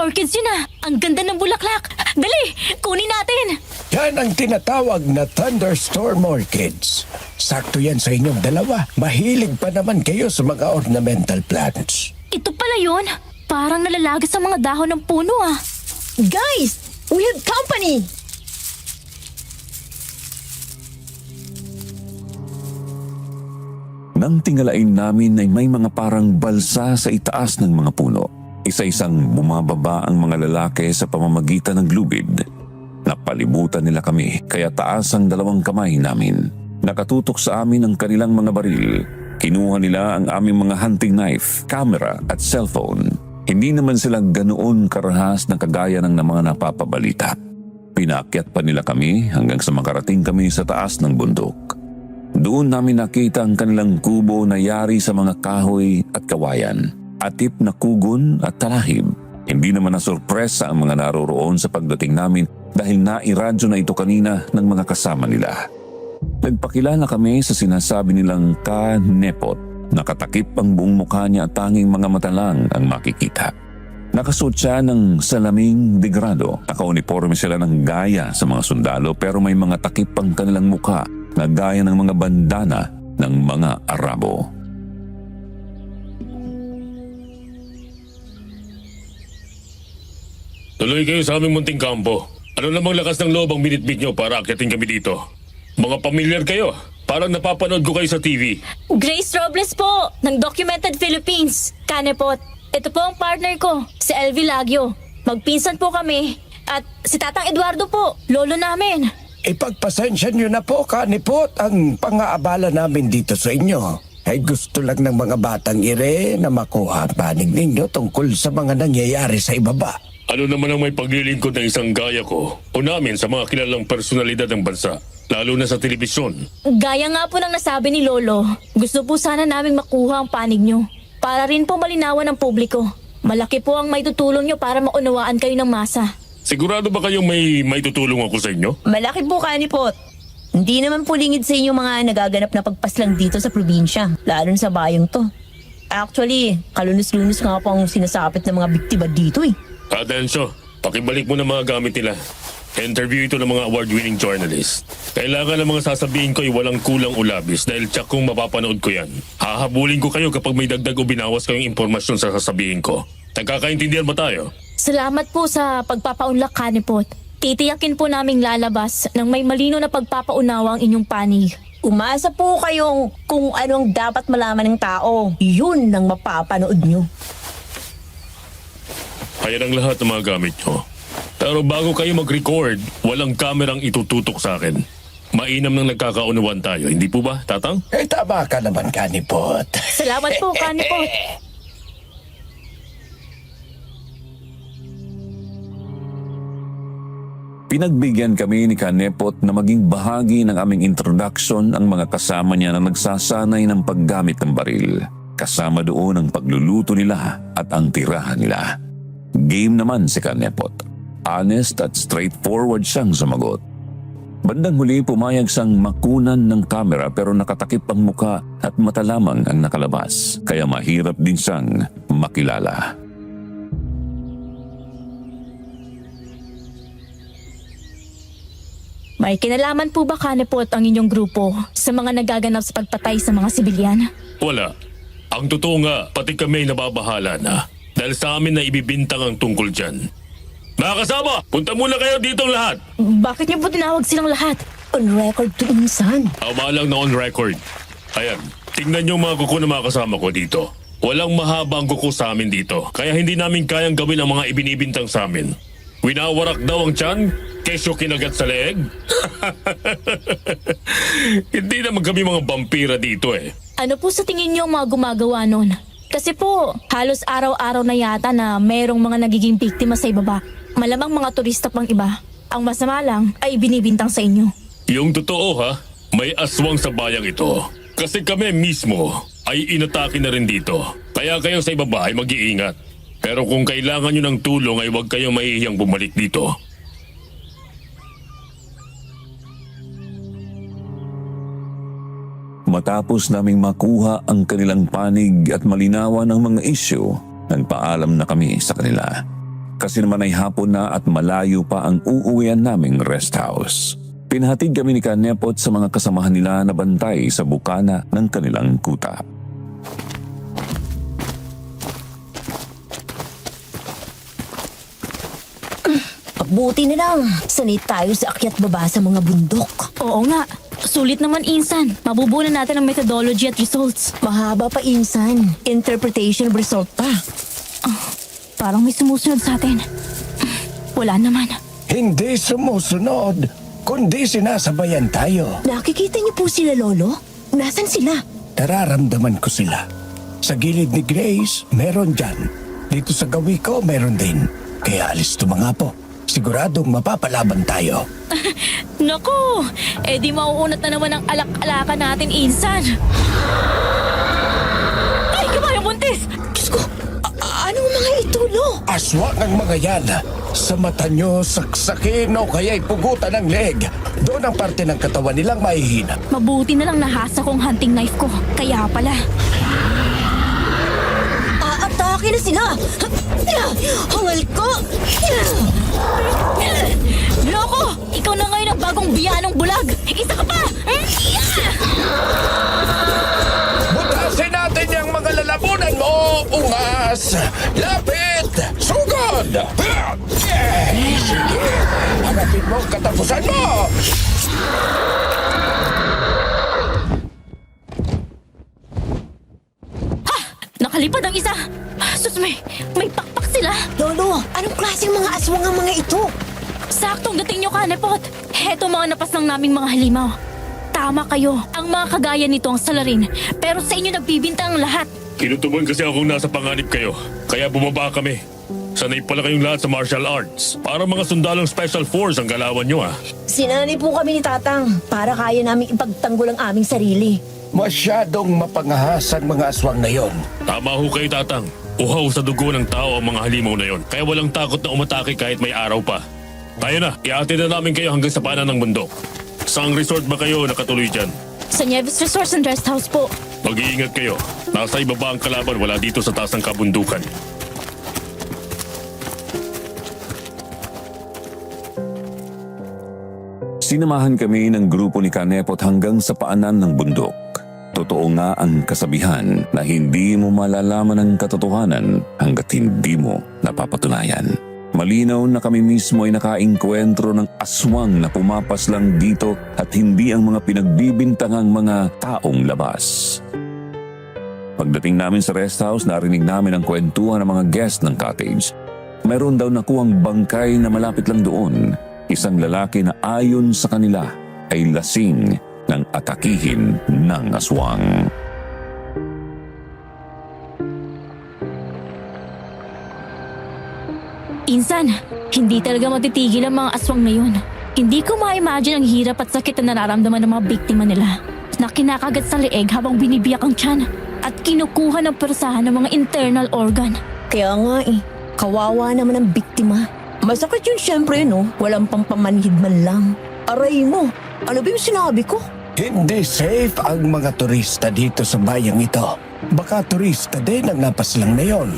Orchids yun ah! Ang ganda ng bulaklak! Dali! Kunin natin! Yan ang tinatawag na thunderstorm orchids. Sakto yan sa inyong dalawa. Mahilig pa naman kayo sa mga ornamental plants. Ito pala yun! Parang nalalagas sa mga dahon ng puno ah! Guys, we have company! Nang tingalain namin ay may mga parang balsa sa itaas ng mga puno. Isa-isang bumababa ang mga lalaki sa pamamagitan ng lubid. Napalibutan nila kami kaya taas ang dalawang kamay namin. Nakatutok sa amin ang kanilang mga baril. Kinuha nila ang aming mga hunting knife, camera at cellphone. Hindi naman sila ganoon karahas na kagaya ng mga napapabalita. Pinaakyat pa nila kami hanggang sa makarating kami sa taas ng bundok. Doon namin nakita ang kanilang kubo na yari sa mga kahoy at kawayan, atip na kugon at talahib. Hindi naman nasurpresa ang mga naroroon sa pagdating namin dahil nairadyo na ito kanina ng mga kasama nila. Nagpakilala kami sa sinasabi nilang ka-nepot. Nakatakip ang buong mukha niya at tanging mga mata lang ang makikita. Nakasuot siya ng salaming degrado. Nakauniforme sila ng gaya sa mga sundalo pero may mga takip ang kanilang mukha na gaya ng mga bandana ng mga Arabo. Tuloy kayo sa aming munting kampo. Ano namang lakas ng loob ang binitbit nyo para akyatin kami dito? Mga pamilyar kayo. Parang napapanood ko kayo sa TV. Grace Robles po, ng Documented Philippines. Kanepot. Ito po ang partner ko, si Elvie Lagyo. Magpinsan po kami. At si Tatang Eduardo po, lolo namin. Ipagpasensya nyo na po, kanipot, ang pang-aabala namin dito sa inyo. Ay gusto lang ng mga batang ire na makuha ang panig ninyo tungkol sa mga nangyayari sa ibaba. Ano naman ang may paglilingkod ng isang gaya ko o namin sa mga kilalang personalidad ng bansa, lalo na sa telebisyon? Gaya nga po ng nasabi ni Lolo, gusto po sana naming makuha ang panig nyo. Para rin po malinawan ng publiko. Malaki po ang may tutulong nyo para maunawaan kayo ng masa. Sigurado ba kayong may tutulong ako sa inyo? Malaki po, Kanipot. Hindi naman po lingid sa inyo mga nagaganap na pagpaslang dito sa probinsya, lalo na sa bayong to. Actually, kalunos-lunos nga po ang sinasapit ng mga biktima dito eh. Atensyo, pakibalik mo na mga gamit nila. Interview ito ng mga award-winning journalist. Kailangan ng mga sasabihin ko ay walang kulang o labis dahil tsak kung mapapanood ko yan. Hahabulin ko kayo kapag may dagdag o binawas kayong impormasyon sa sasabihin ko. Nagkakaintindihan ba tayo? Salamat po sa pagpapaunlak, Kanipot. Titiyakin po naming lalabas ng may malino na pagpapaunawa ang inyong panig. Umasa po kayong kung anong dapat malaman ng tao. Yun ang mapapanood nyo. Ayan ang lahat ng mga gamit nyo. Pero bago kayo mag-record, walang kamerang itututok sa akin. Mainam nang nagkakaunawan tayo, hindi po ba, Tatang? Tama ka naman, Kanipot. Salamat po, Kanipot. Pinagbigyan kami ni Kanepot na maging bahagi ng aming introduction ang mga kasama niya na nagsasanay ng paggamit ng baril. Kasama doon ang pagluluto nila at ang tirahan nila. Game naman si Kanepot. Honest at straightforward siyang sumagot. Bandang huli pumayag siyang makunan ng kamera pero nakatakip ang muka at mata lamang ang nakalabas. Kaya mahirap din siyang makilala. May kinalaman po ba, Kanipot, ang inyong grupo sa mga nagaganap sa pagpatay sa mga sibilyan? Wala. Ang totoo nga, pati kami nababahala na. Dahil sa amin na ibibintang ang tungkol dyan. Mga kasama, punta muna kayo dito lahat. Bakit niyo po tinawag silang lahat? On record to insan. Tama lang na on record. Ayan, tingnan niyo mga kuko na mga kasama ko dito. Walang mahaba ang kuko sa amin dito. Kaya hindi namin kayang gawin ang mga ibinibintang sa amin. Winawarak daw ang tiyan, kesyo kinagat sa leeg. Hindi naman kami mga vampira dito eh. Ano po sa tingin niyo ang mga gumagawa nun? Kasi po, halos araw-araw na yata na mayroong mga nagiging biktima sa ibaba. Malamang mga turista pang iba. Ang masama lang ay binibintang sa inyo. Yung totoo ha, may aswang sa bayang ito. Kasi kami mismo ay inatake na rin dito. Kaya kayo sa ibaba ay mag-iingat. Pero kung kailangan nyo ng tulong ay huwag kayong mahihiyang bumalik dito. Matapos naming makuha ang kanilang panig at malinawan ang mga isyu, nagpaalam na kami sa kanila. Kasi naman ay hapon na at malayo pa ang uuwian naming rest house. Pinhatid kami ni Kanepot sa mga kasamahan nila na bantay sa bukana ng kanilang kuta. Buti na lang, sanay tayo sa akyat baba sa mga bundok. Oo nga, sulit naman insan. Mabubunan natin ang methodology at results. Mahaba pa insan. Interpretation of result pa. Parang may sumusunod sa atin. Wala naman. Hindi sumusunod, kundi sinasabayan tayo. Nakikita niyo po sila, Lolo? Nasaan sila? Nararamdaman ko sila. Sa gilid ni Grace, meron dyan. Dito sa gawi ko, meron din. Kaya alis tumanga po. Siguradong mapapalaban tayo. Naku, di mauunat na naman ang alak-alakan natin, insan. Ay, kabayang buntis! Diyos ko, anong mga itulo? Aswang ang mga yan. Sa mata nyo, saksakin o kaya'y pugutan ng leg. Doon ang parte ng katawan nilang mahihina. Mabuti na lang nahasa kong hunting knife ko. Kaya pala. Aatake na sila! Hangal ko! Loko! Ikaw na ngayon ang bagong biyanong bulag! Isa ka pa! Butasin natin yung mga lalamunan mo, ungas! Lapit! Sugod! Sige! Hanapin mo ang katapusan mo! Nakalipad ang isa! Sus, may pakpak sila! Lolo, anong klaseng mga aswang ang mga ito? Saktong dating nyo, Kanepot! Heto mga napas ng naming mga halimaw. Tama kayo, ang mga kagaya nito ang salarin, pero sa inyo nagbibinta ang lahat. Kinutuban kasi akong nasa panganib kayo, kaya bumaba kami. Sanay pala kayong lahat sa martial arts. Para mga sundalong special force ang galawan nyo ah. Sinanay po kami ni Tatang para kaya namin ipagtanggol ang aming sarili. Masyadong mapangahas ang mga aswang na yon. Tama ho kayo, Tatang. Uhaw sa dugo ng tao ang mga halimaw na yon. Kaya walang takot na umatake kahit may araw pa. Tayo na, iatid na namin kayo hanggang sa paanan ng bundok. Saang resort ba kayo nakatuloy dyan? Sa Nieves Resort and Rest House po. Mag-iingat kayo. Nasa ibaba ang kalaban, wala dito sa taas ng kabundukan. Sinamahan kami ng grupo ni Kanepot hanggang sa paanan ng bundok. Totoo nga ang kasabihan na hindi mo malalaman ang katotohanan hanggat hindi mo napapatunayan. Malinaw na kami mismo ay nakainkwentro ng aswang na pumapas lang dito at hindi ang mga pinagbibintangang mga taong labas. Pagdating namin sa rest house, narinig namin ang kwentuhan ng mga guest ng cottage. Mayroon daw nakuhang bangkay na malapit lang doon. Isang lalaki na ayon sa kanila ay lasing ng atakihin ng aswang. Insan, hindi talaga matitigil ang mga aswang na yun. Hindi ko ma-imagine ang hirap at sakit na nararamdaman ng mga biktima nila na kinakagat sa leeg habang binibiyak ang tiyan at kinukuha ng persahan ng mga internal organ. Kaya nga kawawa naman ang biktima. Masakit yun syempre no, walang pang pamanhid man lang. Aray mo, ano ba yung sinabi ko? Hindi safe ang mga turista dito sa bayang ito. Baka turista din ang napaslang na yon.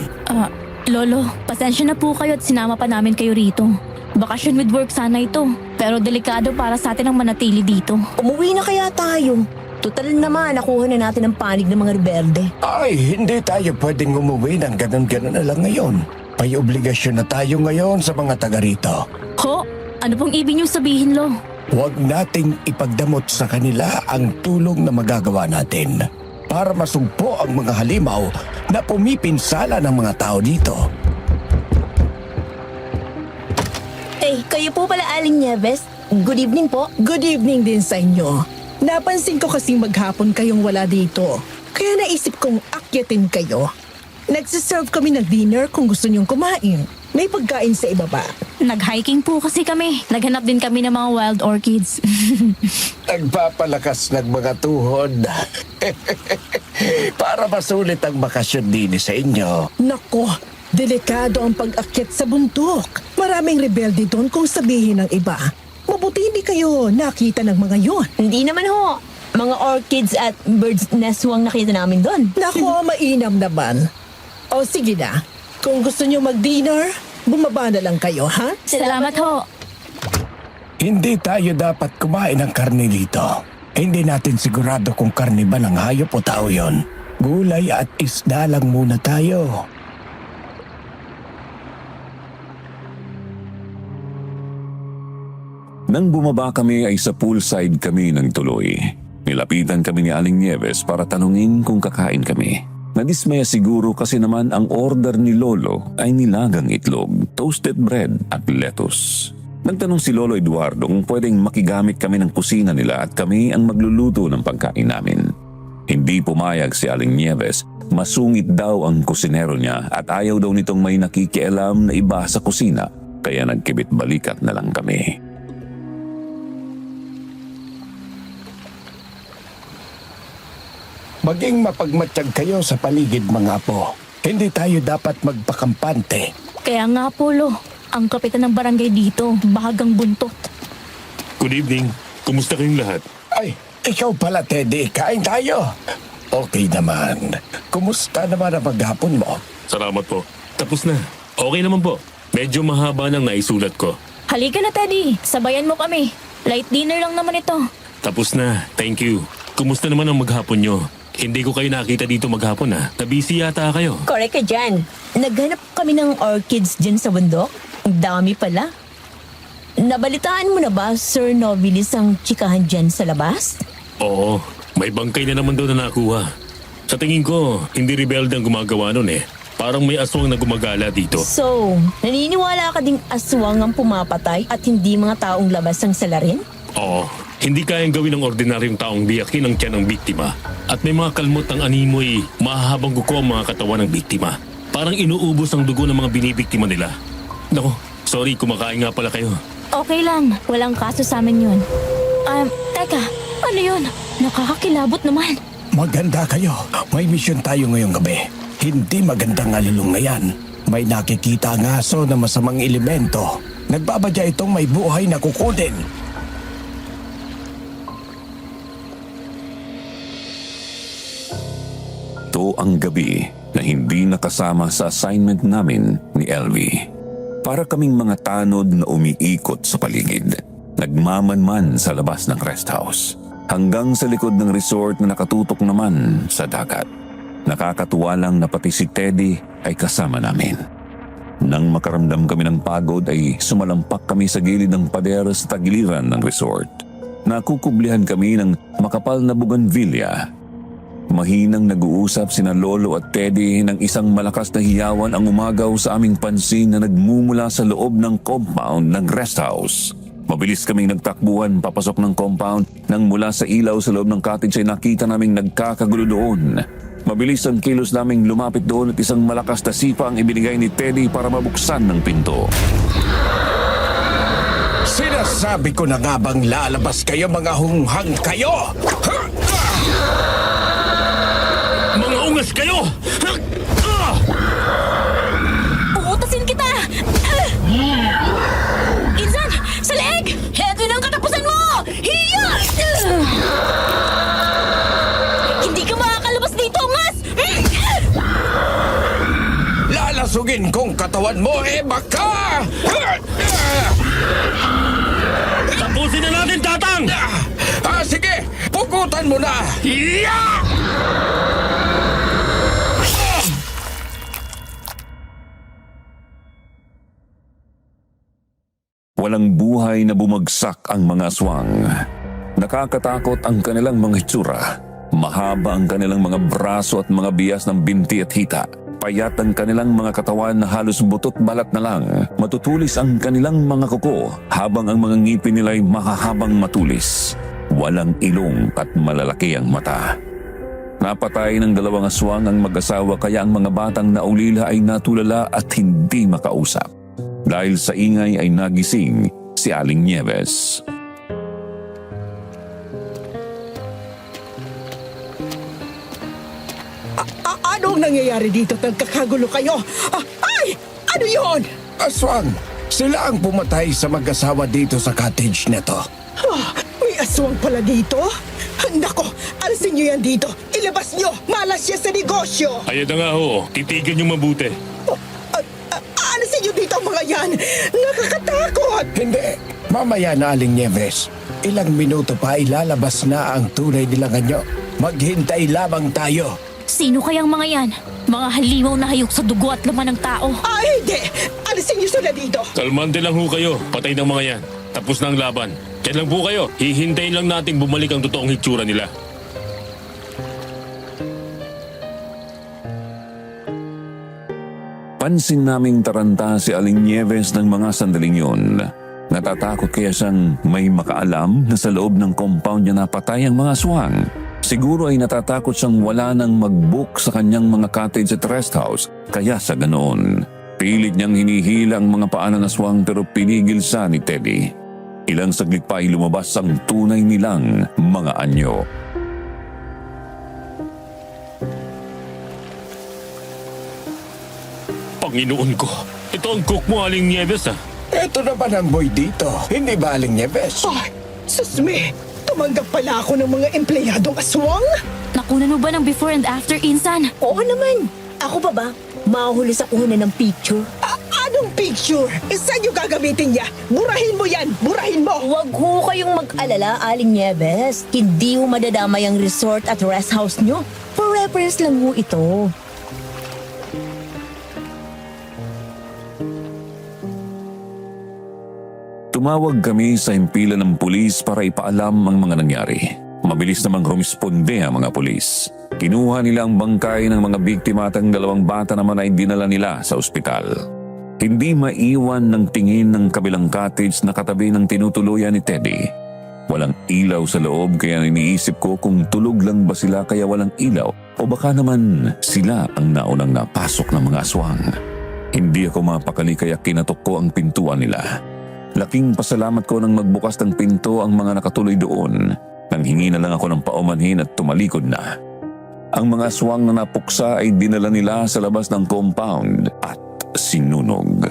Lolo, pasensya na po kayo at sinama pa namin kayo rito. Bakasyon with work sana ito, pero delikado para sa atin ang manatili dito. Umuwi na kaya tayo. Total naman, nakuha na natin ang panig ng mga rebelde. Ay, hindi tayo pwedeng umuwi ng ganun-ganun na lang ngayon. May obligasyon na tayo ngayon sa mga taga rito. Ho, ano pong ibig niyong sabihin, Lo? Huwag nating ipagdamot sa kanila ang tulong na magagawa natin para masugpo ang mga halimaw na pumipinsala ng mga tao dito. Kayo po pala Aling Nieves. Good evening po. Good evening din sa inyo. Napansin ko kasing maghapon kayong wala dito. Kaya naisip kong akyatin kayo. Nagsiserve kami ng dinner kung gusto niyong kumain. May pagkain sa ibaba. Nag-hiking po kasi kami. Naghanap din kami ng mga wild orchids. Nagpapalakas ng mga tuhod. Para masulit ang bakasyon din sa inyo. Nako, delikado ang pag-akyat sa bundok. Maraming rebelde doon kung sabihin ng iba. Mabuti hindi kayo nakita ng mga yon. Hindi naman ho. Mga orchids at bird's nest ho ang nakita namin doon. Nako, mainam naman. O sige na, kung gusto niyo mag-dinner, bumaba na lang kayo, ha? Salamat ho. Hindi tayo dapat kumain ng karne dito. Hindi natin sigurado kung karne ba ng hayop o tao yon. Gulay at isda lang muna tayo. Nang bumaba kami ay sa poolside kami ng tuloy. Nilapitan kami ni Aling Nieves para tanungin kung kakain kami. Nadismaya siguro kasi naman ang order ni Lolo ay nilagang itlog, toasted bread at lettuce. Nagtanong si Lolo Eduardo kung pwedeng makigamit kami ng kusina nila at kami ang magluluto ng pagkain namin. Hindi pumayag si Aling Nieves, masungit daw ang kusinero niya at ayaw daw nitong may nakikialam na iba sa kusina kaya nagkibit balikat na lang kami. Maging mapagmatsyag kayo sa paligid mga apo. Hindi tayo dapat magpakampante. Kaya nga po, Lo. Ang kapitan ng barangay dito, bahagang buntot. Good evening. Kumusta kayong lahat? Ay, ikaw pala Teddy. Kain tayo. Okay naman. Kumusta naman ang maghapon mo? Salamat po. Tapos na. Okay naman po. Medyo mahaba nang naisulat ko. Halika na, Teddy. Sabayan mo kami. Light dinner lang naman ito. Tapos na. Thank you. Kumusta naman ang maghapon nyo? Hindi ko kayo nakita dito maghapon ha. Nabisi yata kayo. Correct ka dyan. Naghanap kami ng orchids dyan sa bundok. Ang dami pala. Nabalitaan mo na ba, Sir Nobilis, ang tsikahan dyan sa labas? Oo. May bangkay na naman daw na nakuha. Sa tingin ko, hindi rebelde ang gumagawa nun eh. Parang may aswang na gumagala dito. So, naniniwala ka ding aswang ang pumapatay at hindi mga taong labas ang salarin? Oo. Hindi kayang gawin ng ordinaryong taong biyakin ang tiyan ng biktima. At may mga kalmot ng animoy, mahahabang kuko ang mga katawan ng biktima. Parang inuubos ang dugo ng mga binibiktima nila. Nako, sorry, kumakain nga pala kayo. Okay lang. Walang kaso sa amin yun. Teka. Ano yun? Nakakakilabot naman. Maganda kayo. May misyon tayo ngayong gabi. Hindi magandang alulong na yan. May nakikita ang aso na masamang elemento. Nagbabadya itong may buhay na kukunin. Ito ang gabi na hindi nakasama sa assignment namin ni LV. Para kaming mga tanod na umiikot sa paligid. Nagmamanman sa labas ng rest house. Hanggang sa likod ng resort na nakatutok naman sa dagat. Nakakatuwa lang na pati si Teddy ay kasama namin. Nang makaramdam kami ng pagod ay sumalampak kami sa gilid ng pader sa tagiliran ng resort. Nakukublihan kami ng makapal na buganvilya. Mahinang nag-uusap sina Lolo at Teddy nang isang malakas na hiyawan ang umagaw sa aming pansin na nagmumula sa loob ng compound ng rest house. Mabilis kaming nagtakbuhan papasok ng compound nang mula sa ilaw sa loob ng cottage ay nakita naming nagkakagulo doon. Mabilis ang kilos naming lumapit doon at isang malakas na sipa ang ibinigay ni Teddy para mabuksan ng pinto. Sinasabi ko na nga bang lalabas kayo mga hunghang kayo? Ha? Mga ungas kayo! Uutasin kita! Insan! Sa leeg! Heto ng katapusan mo! Hiya! Hindi ka makakalabas dito, ngas! Lalasugin kong katawan mo, baka! Tapusin na natin, Tatang! Sige! Pugutan mo na! Walang buhay na bumagsak ang mga aswang. Nakakatakot ang kanilang mga hitsura. Mahaba ang kanilang mga braso at mga bias ng binti at hita. Payat ang kanilang mga katawan na halos butot balat na lang. Matutulis ang kanilang mga kuko habang ang mga ngipin nila ay mahahabang matulis. Walang ilong at malalaki ang mata. Napatay ng 2 aswang ang mag-asawa kaya ang mga batang naulila ay natulala at hindi makausap. Dahil sa ingay ay nagising si Aling Nieves. Anong nangyayari dito? Nagkakagulo kayo? Ay! Ano yon? Aswang, sila ang pumatay sa mag-asawa dito sa cottage neto. May aswang pala dito? Nako, alisin niyo yan dito. Ilabas niyo! Malas siya sa negosyo! Ayun na nga ho, titigan yung mabuti. Alisin niyo dito ang mga yan! Nakakatakot! Hindi, mamaya na Aling Nieves. Ilang minuto pa ilalabas na ang tunay nilang anyo. Maghintay lamang tayo. Sino kayang mga yan? Mga halimaw na hayok sa dugo at laman ng tao. Ay, hindi! Alisin niyo sila dito! Kalmante lang ho kayo, patay ng mga yan. Tapos na ang laban. Diyan lang po kayo, hihintayin lang nating bumalik ang totoong hitsura nila. Pansin naming taranta si Aling Nieves ng mga sandaling yun. Natatakot kaya siyang may makaalam na sa loob ng compound niya napatay ang mga aswang. Siguro ay natatakot siyang wala nang mag-book sa kanyang mga cottage at rest house, kaya sa ganoon. Pilit niyang hinihila ang mga paa ng aswang pero pinigil siya ni Teddy. Ilang saglit pa ay lumabas ang tunay nilang mga anyo. Panginoon ko, ito ang cook mo, Aling Nieves ah. Eto naman ang boy dito. Hindi ba, Aling Nieves? Ay, susme! Tumanggap pala ako ng mga empleyadong aswang? Nakunan mo ba ng before and after, Insan? Oo naman. Ako pa ba? Mahuli sa kuhunan ng picture? Anong picture? Saan yung gagamitin niya? Burahin mo yan! Burahin mo! Huwag ho kayong mag-alala, Aling Nieves. Hindi ho madadamay ang resort at rest house nyo. For reference lang ho ito. Tumawag kami sa himpilan ng pulis para ipaalam ang mga nangyari. Mabilis namang rumisponde ang mga pulis. Kinuha nila ang bangkay ng mga biktima at ang 2 bata naman ay dinala nila sa ospital. Hindi maiwan ng tingin ng kabilang cottage na katabi ng tinutuluyan ni Teddy. Walang ilaw sa loob kaya iniisip ko kung tulog lang ba sila kaya walang ilaw o baka naman sila ang naunang napasok ng mga aswang. Hindi ako mapakali kaya kinatok ko ang pintuan nila. Laking pasalamat ko nang magbukas ng pinto ang mga nakatuloy doon. Nanghingi na lang ako ng paumanhin at tumalikod na. Ang mga aswang na napuksa ay dinala nila sa labas ng compound at sinunog.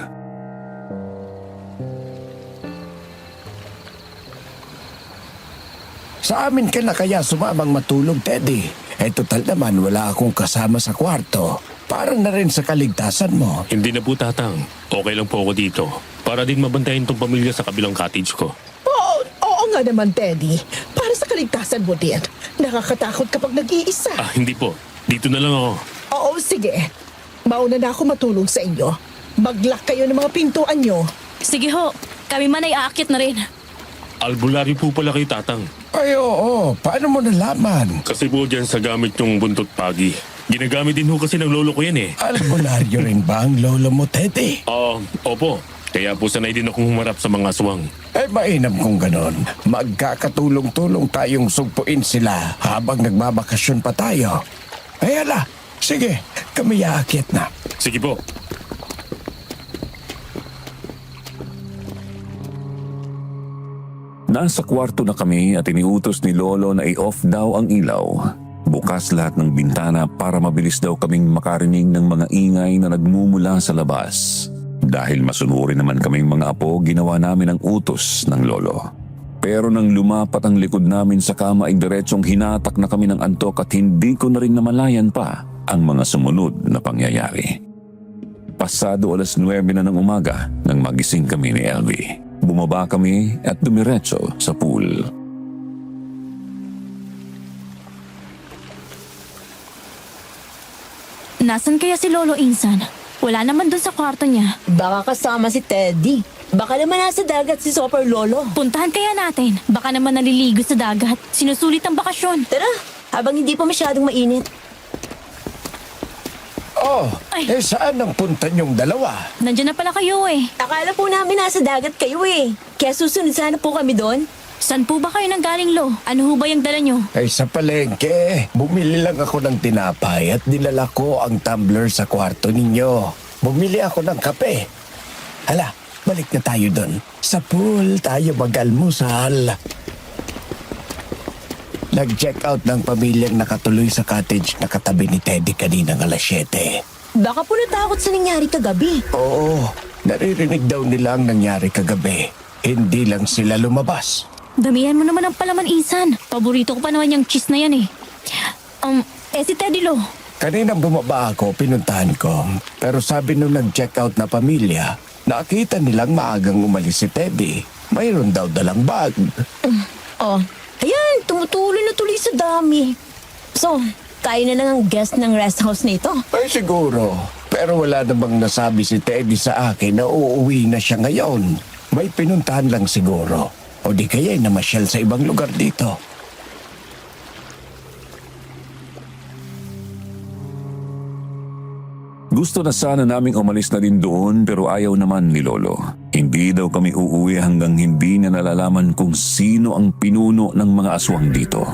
Sa amin ka na kaya sumamang matulog, Teddy. Total naman wala akong kasama sa kwarto. Parang na rin sa kaligtasan mo. Hindi na po, Tatang. Okay lang po ako dito. Para din mabantayan tong pamilya sa kabilang cottage ko. Oo nga naman, Teddy. Para sa kaligtasan mo din. Nakakatakot kapag nag-iisa. Hindi po. Dito na lang ako. Oo, sige. Mauna na ako matulog sa inyo. Mag-lock kayo ng mga pintuan nyo. Sige ho, kami man ay aakyat na rin. Albularyo po pala kay Tatang. Ay oo, paano mo nalaman? Kasi po dyan sa gamit yung buntot pagi. Ginagamit din ho kasi ng lolo ko yan eh. Albularyo rin ba ang lolo mo, Teddy? Opo. Kaya po sanay din akong humarap sa mga aswang. Ay mainam kung ganon. Magkakatulong-tulong tayong sugpuin sila habang nagbabakasyon pa tayo. Ay ala, sige, kami aakyat na. Sige po. Nasa kwarto na kami at iniutos ni Lolo na i-off daw ang ilaw. Bukas lahat ng bintana para mabilis daw kaming makarinig ng mga ingay na nagmumula sa labas. Dahil masunurin naman kaming mga apo, ginawa namin ang utos ng Lolo. Pero nang lumapat ang likod namin sa kama ay diretsong hinatak na kami ng antok at hindi ko na rin namalayan pa ang mga sumunod na pangyayari. Pasado 9:00 na ng umaga nang magising kami ni LV. Bumaba kami at dumiretso sa pool. Nasaan kaya si Lolo Insan? Wala naman dun sa kwarto niya. Baka kasama si Teddy. Baka naman nasa dagat si Super Lolo. Puntahan kaya natin. Baka naman naliligo sa dagat. Sinusulit ang bakasyon. Tara, habang hindi pa masyadong mainit. Oh, Ay. saan ang punta niyong dalawa? Nandiyan na pala kayo eh. Akala po namin nasa dagat kayo eh. Kaya susunod sana po kami doon. Saan po ba kayo nanggaling, Lo? Ano ho ba yung dala nyo? Ay sa palengke, bumili lang ako ng tinapay at dinala ko ang tumbler sa kwarto ninyo. Bumili ako ng kape. Hala, balik na tayo doon. Sa pool tayo mag-almusal. Nag-check out ng pamilyang nakatuloy sa cottage na katabi ni Teddy kaninang 7:00. Baka po natakot sa nangyari kagabi. Oo, naririnig daw nila ang nangyari kagabi. Hindi lang sila lumabas. Damihan mo naman ang palaman, Insan. Paborito ko pa naman yung cheese na yan eh. Si Teddy, Lo. Kaninang bumaba ako, pinuntahan ko. Pero sabi nung nag-check out na pamilya, nakita nilang maagang umalis si Teddy. Mayroon daw dalang bag. Oh, ayan, tumutuloy na tuloy sa dami. So, tayo na lang ang guest ng rest house na ito. Ay siguro, pero wala namang nasabi si Teddy sa akin na uuwi na siya ngayon. May pinuntahan lang siguro. O di kaya namasyal sa ibang lugar dito. Gusto na sana naming umalis na din doon pero ayaw naman ni Lolo. Hindi daw kami uuwi hanggang hindi na nalalaman kung sino ang pinuno ng mga aswang dito.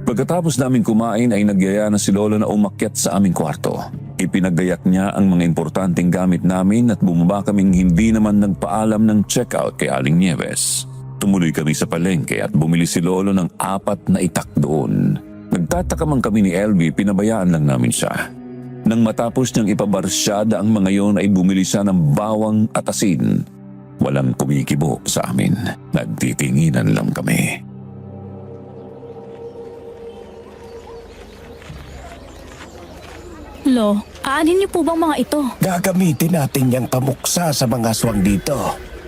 Pagkatapos namin kumain ay nagyaya na si Lolo na umakyat sa aming kwarto. Ipinagayak niya ang mga importanteng gamit namin at bumaba kaming hindi naman nagpaalam ng checkout kay Aling Nieves. Tumuloy kami sa palengke at bumili si Lolo ng 4 na itak doon. Nagtataka man kami ni LV, pinabayaan lang namin siya. Nang matapos niyang ipabarsyada ang mga yon ay bumili siya ng bawang at asin. Walang kumikibo sa amin. Nagtitinginan lang kami. Lo, aanin niyo po bang mga ito? Gagamitin natin yung pamuksa sa mga aswang dito.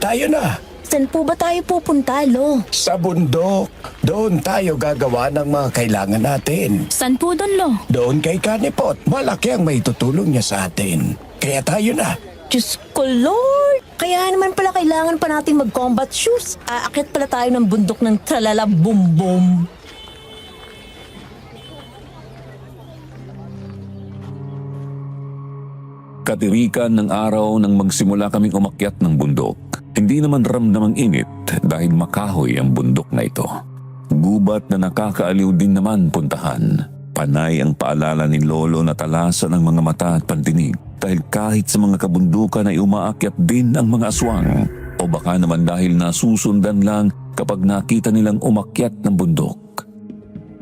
Tayo na! Saan po ba tayo pupunta, Lo? Sa bundok. Doon tayo gagawa ng mga kailangan natin. Saan po doon, Lo? Doon kay Kanipot, malaki ang may tutulong niya sa atin. Kaya tayo na. Diyos ko, Lord! Kaya naman pala kailangan pa natin mag-combat shoes. Aakyat pala tayo ng bundok ng tralala boom boom. Katirikan ng araw nang magsimula kaming umakyat ng bundok. Hindi naman ramdam ang init dahil makahoy ang bundok na ito. Gubat na nakakaaliw din naman puntahan. Panay ang paalala ni Lolo na talasan ang mga mata at pandinig dahil kahit sa mga kabundukan ay umaakyat din ang mga aswang. O baka naman dahil nasusundan lang kapag nakita nilang umakyat ng bundok.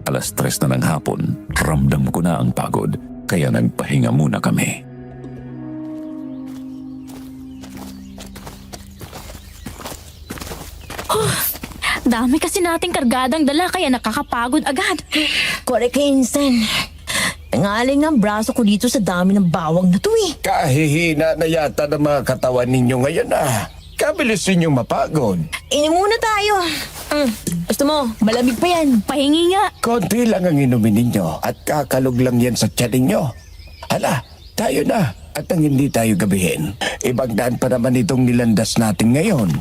3:00 na ng hapon, ramdam ko na ang pagod kaya nagpahinga muna kami. Dami kasi nating kargadang dala kaya nakakapagod agad. Correct, Insan. Nangaling ng braso ko dito sa dami ng bawang na to eh. Kahihina na yata ng mga katawan ninyo ngayon Kabilis ninyong mapagod. Inom muna tayo. Gusto mo, malamig pa yan. Pahingi nga. Konti lang ang inumin ninyo at kakalog lang yan sa tiyan ninyo. Hala, tayo na at nang hindi tayo gabihin. Ibang daan pa naman itong nilandas natin ngayon.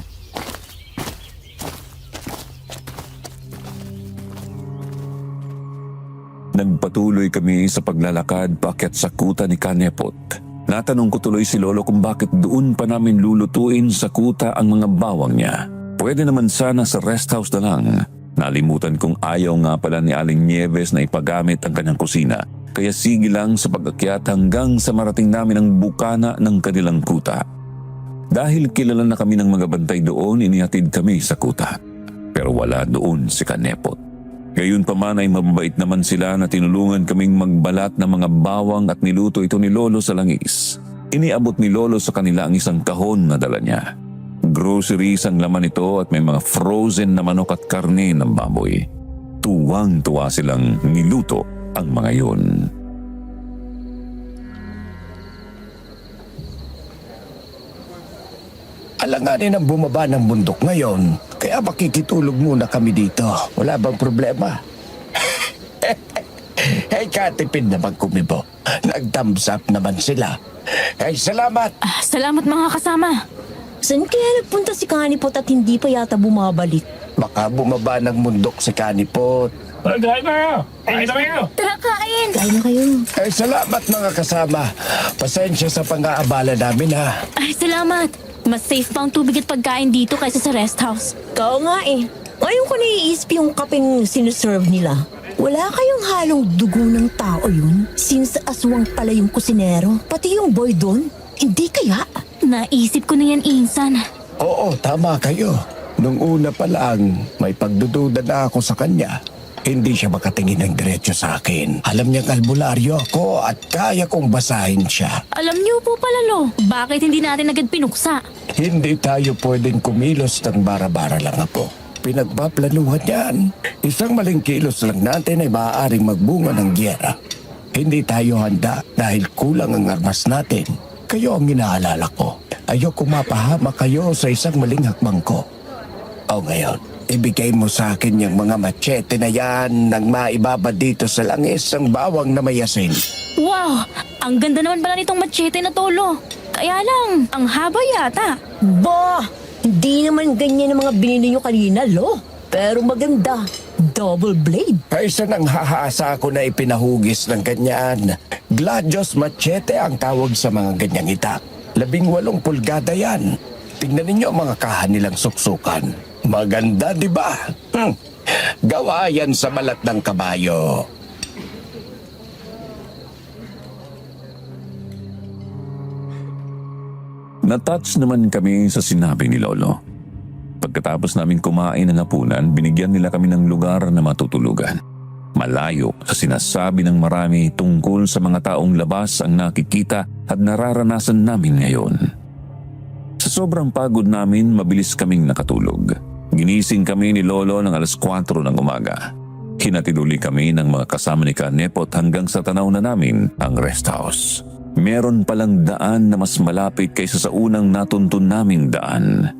Nagpatuloy kami sa paglalakad paakyat sa kuta ni Kanepot. Natanong ko tuloy si Lolo kung bakit doon pa namin lulutuin sa kuta ang mga bawang niya. Pwede naman sana sa rest house na lang. Nalimutan kong ayaw nga pala ni Aling Nieves na ipagamit ang kanyang kusina. Kaya sige lang sa pag-akyat hanggang sa marating namin ang bukana ng kanilang kuta. Dahil kilala na kami ng mga bantay doon, inihatid kami sa kuta. Pero wala doon si Kanepot. Gayon pa man ay mababait naman sila na tinulungan kaming magbalat ng mga bawang at niluto ito ni Lolo sa langis. Iniabot ni Lolo sa kanila ang isang kahon na dala niya. Groceries ang laman ito at may mga frozen na manok at karne ng baboy. Tuwang-tuwa silang niluto ang mga yun. Alanganin ang bumaba ng bundok ngayon, kaya makikitulog muna kami dito. Wala bang problema? Hey, katipid naman kumibo. Nag-thumbs up naman sila. Hey, salamat! Salamat mga kasama. Saan kaya nagpunta si Kanipot at hindi pa yata bumabalik? Baka bumaba ng bundok si Kanipot. Tara, kain! Kain na kayo. Hey, salamat mga kasama. Pasensya sa pang-aabala namin ha. Ay, salamat. Mas safe pa ang tubig at pagkain dito kaysa sa rest house. Kao nga eh. Ngayon ko naiisip yung kapeng sinuserve nila. Wala kayong halong dugo ng tao yun? Since aswang pala yung kusinero, pati yung boy doon. Hindi kaya? Naisip ko na yan, Insan. Oo, tama kayo. Nung una pa lang, may pagdududa na ako sa kanya. Hindi siya makatingin ng diretso sa akin. Alam niyang albularyo ako at kaya kong basahin siya. Alam niyo po pala, Lo, bakit hindi natin agad pinuksa? Hindi tayo pwedeng kumilos ng bara-bara lang po. Pinagpaplanuhan yan. Isang maling kilos lang natin ay maaaring magbunga ng gyera. Hindi tayo handa dahil kulang ang armas natin. Kayo ang inaalala ko. Ayoko mapahama kayo sa isang maling hakbang ko. O ngayon, ibigay mo sa akin yung mga machete na yan nang maibaba dito sa langis ang bawang na may asin. Wow! Ang ganda naman pala nitong machete na to, Lo. Kaya lang, ang haba yata. Bah! Hindi naman ganyan ang mga binili nyo kanina, Lo. Pero maganda. Double blade. Kaysa nang hahaasa ko na ipinahugis ng ganyan. Gladius machete ang tawag sa mga ganyang itak. 18 pulgada yan. Tingnan ninyo ang mga kahan nilang suksukan. Maganda, di ba? Gawa yan sa balat ng kabayo. Natouch naman kami sa sinabi ni Lolo. Pagkatapos namin kumain ng hapunan, binigyan nila kami ng lugar na matutulugan. Malayo sa sinasabi ng marami tungkol sa mga taong labas ang nakikita at nararanasan namin ngayon. Sa sobrang pagod namin, mabilis kaming nakatulog. Ginising kami ni Lolo ng 4:00 ng umaga. Hinatid-uli kami ng mga kasama ni Kanepot hanggang sa tanaw na namin ang rest house. Meron palang daan na mas malapit kaysa sa unang natuntun naming daan.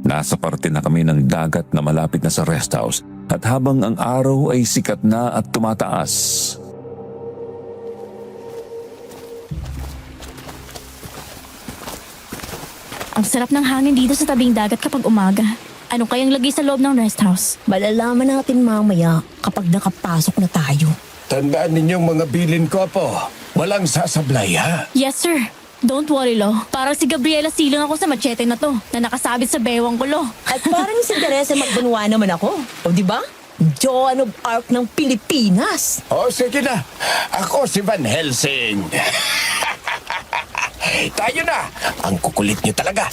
Nasa parte na kami ng dagat na malapit na sa rest house at habang ang araw ay sikat na at tumataas. Ang sarap ng hangin dito sa tabing dagat kapag umaga. Ano kayang lagay sa loob ng rest house? Malalaman natin mamaya kapag nakapasok na tayo. Tandaan ninyong mga bilin ko po. Walang sasablay ha. Yes, sir. Don't worry, Lo. Parang si Gabriela silang ako sa machete na to, na nakasabit sa bewang ko, Lo. At parang si Teresa Magbanwa naman ako. O di ba? Joan of Arc ng Pilipinas. O sige na. Ako si Van Helsing. Tayo na. Ang kukulit niyo talaga.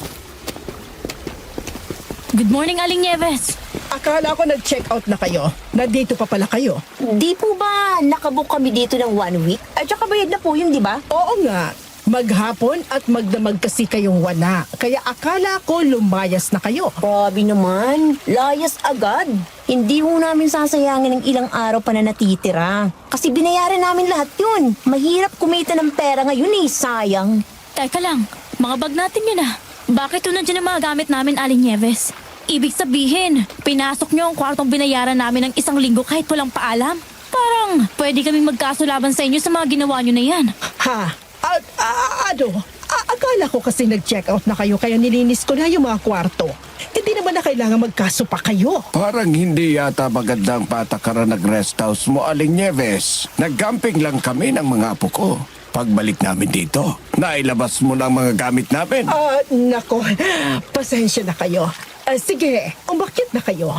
Good morning, Aling Nieves. Akala ko nag-check out na kayo. Nandito pa pala kayo. Di po ba nakabook kami dito ng 1 week? At saka bayad na po yun, di ba? Oo nga. Maghapon at magdamag kasi kayong wala. Kaya akala ko lumayas na kayo. Grabe naman. Layas agad. Hindi ho namin sasayangin ng ilang araw pa na natitira. Kasi binayaran namin lahat yun. Mahirap kumita ng pera ngayon eh. Sayang. Teka lang, mga bag natin yun ah. Bakit yun nandiyan ang mga gamit namin, Aling Nieves? Ibig sabihin, pinasok niyo ang kwartong binayaran namin ng 1 linggo kahit walang paalam? Parang pwede kaming magkasulaban sa inyo sa mga ginawa niyo na yan. Ha? Akala ko kasi nag-check out na kayo kaya nilinis ko na yung mga kwarto. Hindi naman kailangan magkaso pa kayo. Parang hindi yata magandang patakaran ng rest house mo, Aling Nieves. Nag-camping lang kami ng mga apo ko. Pagbalik namin dito, nailabas mo na ang mga gamit namin. Nako, pasensya na kayo. Sige, umakyat na kayo.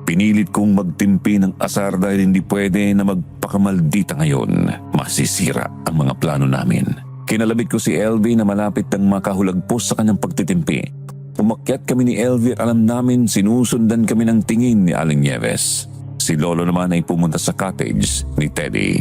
Pinilit kong magtimpi ng asar dahil hindi pwede na magpakamaldita ngayon. Masisira ang mga plano namin. Kinalabit ko si LV na malapit ng makahulagpos sa kanyang pagtitimpi. Umakyat kami ni LV at alam namin sinusundan kami ng tingin ni Aling Nieves. Si Lolo naman ay pumunta sa cottage ni Teddy.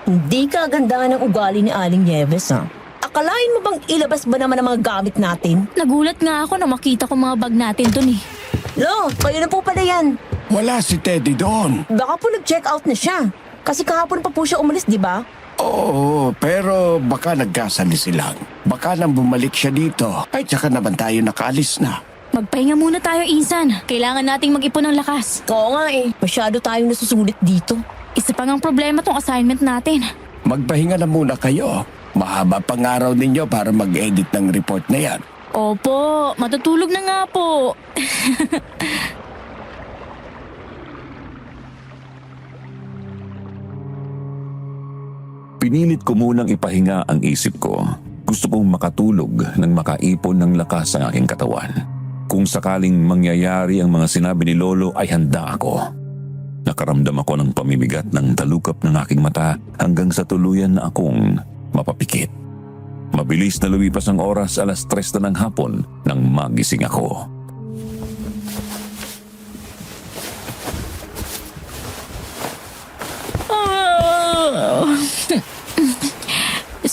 Hindi ka ganda ng ugali ni Aling Nieves, ha? Akalain mo bang ilabas ba naman ang mga gamit natin? Nagulat nga ako na makita ko mga bag natin dun eh. Lo, kayo na po pala yan. Wala si Teddy doon. Baka po nag-check out na siya. Kasi kahapon pa po siya umalis, di ba? Oo, pero baka nagkasali silang. Baka nang bumalik siya dito. Ay, tsaka naman tayo nakaalis na. Magpahinga muna tayo, Insan. Kailangan nating mag-ipon ng lakas. Oo nga eh. Masyado tayong nasusulit dito. Isa pa ngang problema tong assignment natin. Magpahinga na muna kayo. Mahaba pang araw ninyo para mag-edit ng report na yan. Opo, matutulog na nga po. Pinilit ko munang ipahinga ang isip ko. Gusto kong makatulog nang makaipon ng lakas ang aking katawan. Kung sakaling mangyayari ang mga sinabi ni Lolo ay handa ako. Nakaramdam ako ng pamimigat ng talukap ng aking mata hanggang sa tuluyan na akong mapapikit. Mabilis na lumipas ang oras, 3:00 na ng hapon nang magising ako.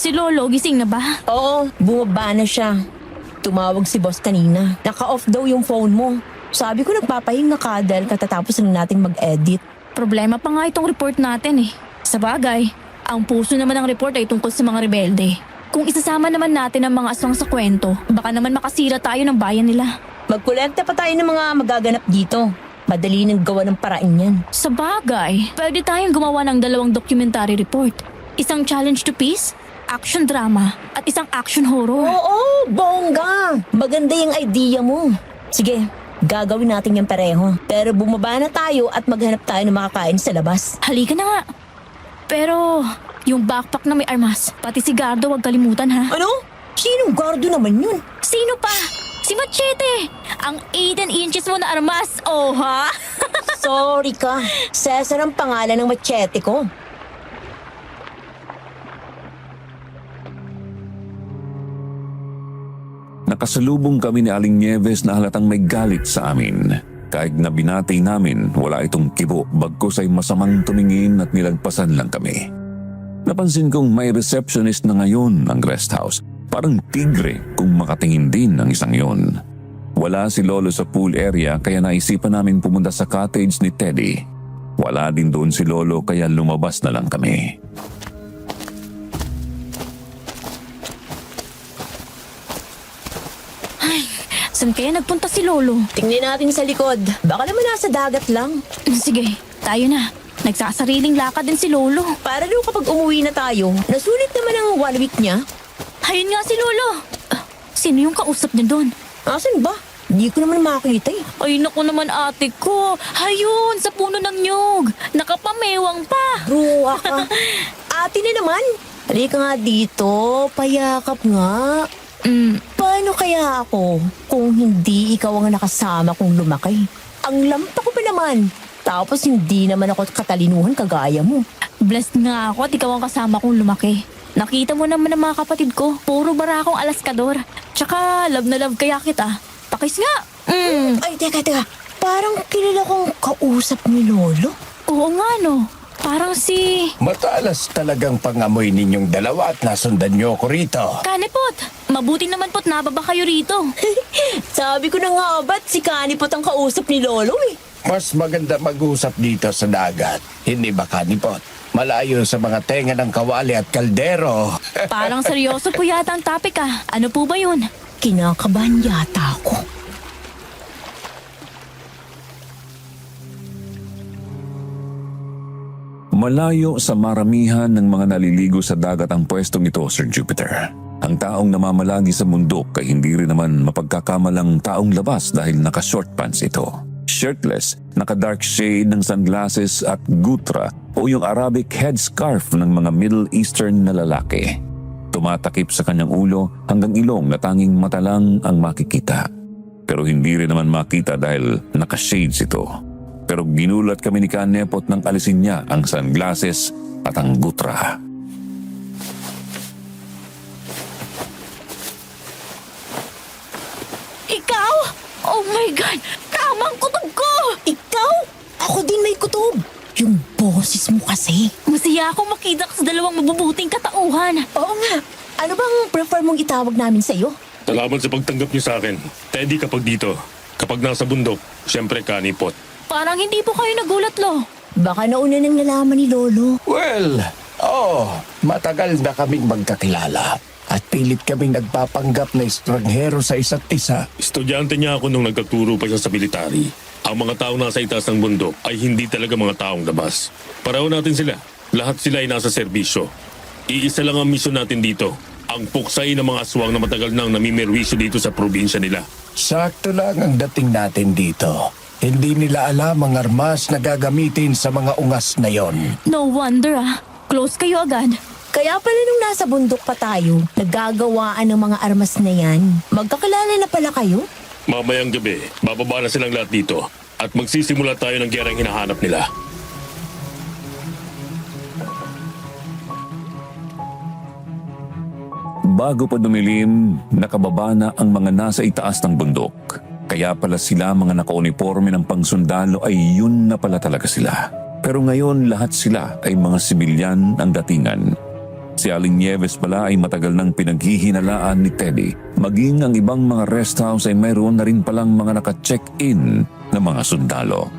Si Lolo, gising na ba? Oo, bumaba na siya. Tumawag si boss kanina. Naka-off daw yung phone mo. Sabi ko nagpapahinga ka dahil katatapos na natin mag-edit. Problema pa nga itong report natin eh. Sa bagay, ang puso naman ng report ay tungkol sa mga rebelde. Kung isasama naman natin ang mga aswang sa kwento, baka naman makasira tayo ng bayan nila. Magkolekta pa tayo ng mga magaganap dito. Madali nang gawa ng paraan yan. Sa bagay, pwede tayong gumawa ng 2 documentary report. Isang challenge to peace, action drama, at isang action horror. Oo, bongga! Maganda yung idea mo. Sige, gagawin natin yung pareho. Pero bumaba na tayo at maghanap tayo ng makakain sa labas. Halika na nga. Pero, yung backpack na may armas, pati si Gardo wag kalimutan ha. Ano? Sinong guardo naman yun? Sino pa? Si Machete! Ang 18 inches mo na armas, oh ha? Sorry ka. Cesar ang pangalan ng machete ko. Nakasalubong kami ni Aling Nieves na halatang may galit sa amin. Kahit na binati namin, wala itong kibo, bagkus ay masamang tumingin at nilagpasan lang kami. Napansin kong may receptionist na ngayon ang rest house. Parang tigre kung makatingin din ng isang yon. Wala si Lolo sa pool area kaya naisipan namin pumunta sa cottage ni Teddy. Wala din doon si Lolo kaya lumabas na lang kami. Saan kaya nagpunta si Lolo? Tingnan natin sa likod. Baka naman nasa dagat lang. Sige, tayo na. Nagsasariling lakad din si Lolo. Para daw kapag umuwi na tayo, nasulit naman ang 1 week niya. Ayun nga si Lolo. Sino yung kausap niya doon? Asan ba? Hindi ko naman makita eh. Ay naku naman ate ko. Ayun, sa puno ng nyug. Nakapamewang pa. Bruha ka. Ate na naman. Halika nga dito. Payakap nga. Paano kaya ako kung hindi ikaw ang nakasama kong lumaki? Ang lampa ko pa naman. Tapos hindi naman ako katalinuhan kagaya mo. Blessed nga ako at ikaw ang kasama kong lumaki. Nakita mo naman ang mga kapatid ko. Puro barakong alaskador. Tsaka love na love kaya kita. Pakis nga. Ay, teka. Parang kilala kong kausap ni Lolo. Oo nga no. Parang si... Matalas talagang pangamoy ninyong dalawa at nasundan niyo ako rito. Kanipot. Mabuti naman po't nababa kayo rito. Sabi ko na nga ba't si Kanipot ang kausap ni Lolo eh. Mas maganda mag-usap dito sa dagat. Hindi ba, Kanipot? Malayo sa mga tenga ng kawali at kaldero. Parang seryoso po yata ang topic ah. Ano po ba yun? Kinakabahan yata ako. Malayo sa maramihan ng mga naliligo sa dagat ang pwestong ito, Sir Jupiter. Ang taong namamalagi sa bundok ay hindi rin naman mapagkakamalang taong labas dahil naka-short pants ito. Shirtless, naka-dark shade ng sunglasses at gutra o yung Arabic headscarf ng mga Middle Eastern na lalaki. Tumatakip sa kanyang ulo hanggang ilong na tanging mata lang ang makikita. Pero hindi rin naman makita dahil naka-shades ito. Pero ginulat kami ni Kanepot nang alisin niya ang sunglasses at ang gutra. Ikaw? Oh my God! Kamang kutob ko! Ikaw? Ako din may kutob. Yung boses mo kasi. Masaya akong makita ka sa dalawang mabubuting katauhan. Oo nga. Ano bang prefer mong itawag namin sa'yo? Salamat sa pagtanggap niyo sa akin. Teddy kapag dito. Kapag nasa bundok, siyempre kanipot. Parang hindi po kayo nagulat, Lo. Baka nauna nang nalaman ni Lolo. Well, matagal na kaming magkakilala. At pilit kaming nagpapanggap na estranghero sa isa't isa. Estudyante niya ako nung nagtuturo pa siya sa military. Ang mga taong nasa itaas ng bundok ay hindi talaga mga taong labas. Pareho natin sila. Lahat sila ay nasa serbisyo. Iisa lang ang misyon natin dito. Ang puksay ng mga aswang na matagal nang namimerwisyo dito sa probinsya nila. Sakto lang ang dating natin dito. Hindi nila alam ang armas na gagamitin sa mga ungas na yon. No wonder Close kayo agad. Kaya pala nung nasa bundok pa tayo, naggagawaan ng mga armas na yan. Magkakilala na pala kayo? Mamayang gabi, bababa na silang lahat dito. At magsisimula tayo ng gerang hinahanap nila. Bago pa dumilim, nakababa na ang mga nasa itaas ng bundok. Kaya pala sila mga nakauniforme ng pangsundalo ay yun na pala talaga sila. Pero ngayon lahat sila ay mga sibilyan ang datingan. Si Aling Nieves pala ay matagal nang pinaghihinalaan ni Teddy. Maging ang ibang mga rest house ay mayroon na rin palang mga naka-check-in na mga sundalo.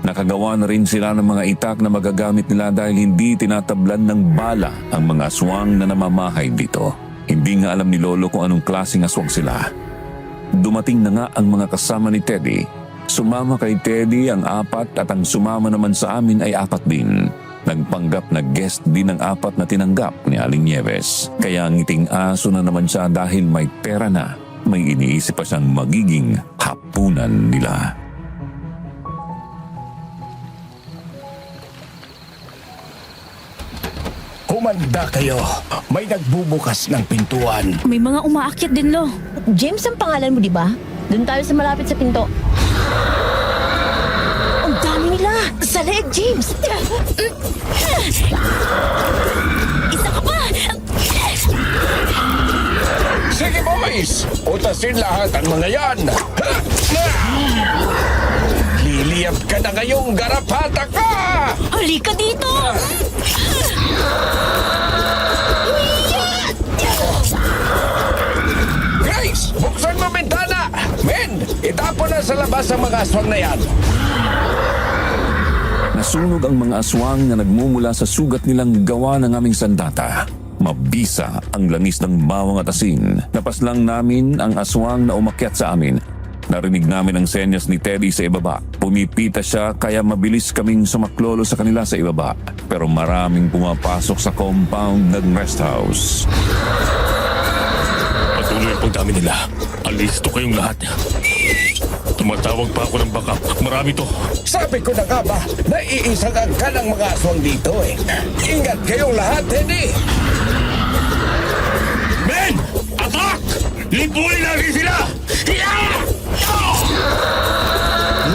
Nakagawa na rin sila ng mga itak na magagamit nila dahil hindi tinatablan ng bala ang mga aswang na namamahay dito. Hindi nga alam ni Lolo kung anong klaseng aswang sila. Dumating na nga ang mga kasama ni Teddy. Sumama kay Teddy ang 4 at ang sumama naman sa amin ay 4 din. Nagpanggap na guest din ang 4 na tinanggap ni Aling Nieves. Kaya ngiting aso na naman siya dahil may pera na. May iniisip pa siyang magiging hapunan nila. Humanda kayo. May nagbubukas ng pintuan. May mga umaakyat din, Lo. James ang pangalan mo, di ba? Doon tayo sa malapit sa pinto. Ang dami nila! Sa leeg, James! Isa ka pa! Sige boys! Utasin lahat ang mga yan! Liliyap ka na ngayong garapata ka! Halika dito! Grace! Buksan mo bintana! Men! Itapon na sa labas ang mga aswang na yan! Nasunog ang mga aswang na nagmumula sa sugat nilang gawa ng aming sandata. Mabisa ang langis ng bawang at asin. Napaslang namin ang aswang na umakyat sa amin. Narinig namin ang senyas ni Teddy sa ibaba. Pumipita siya kaya mabilis kaming sumaklolo sa kanila sa ibaba. Pero maraming pumapasok sa compound ng rest house. Patuloy ang pagdami nila. Alisto kayong lahat. Tumatawag pa ako ng backup. Marami to. Sabi ko na nga ba, naiisang ka ng mga aswang dito eh. Ingat kayong lahat, Teddy! Men! Attack! Lipuin natin sila!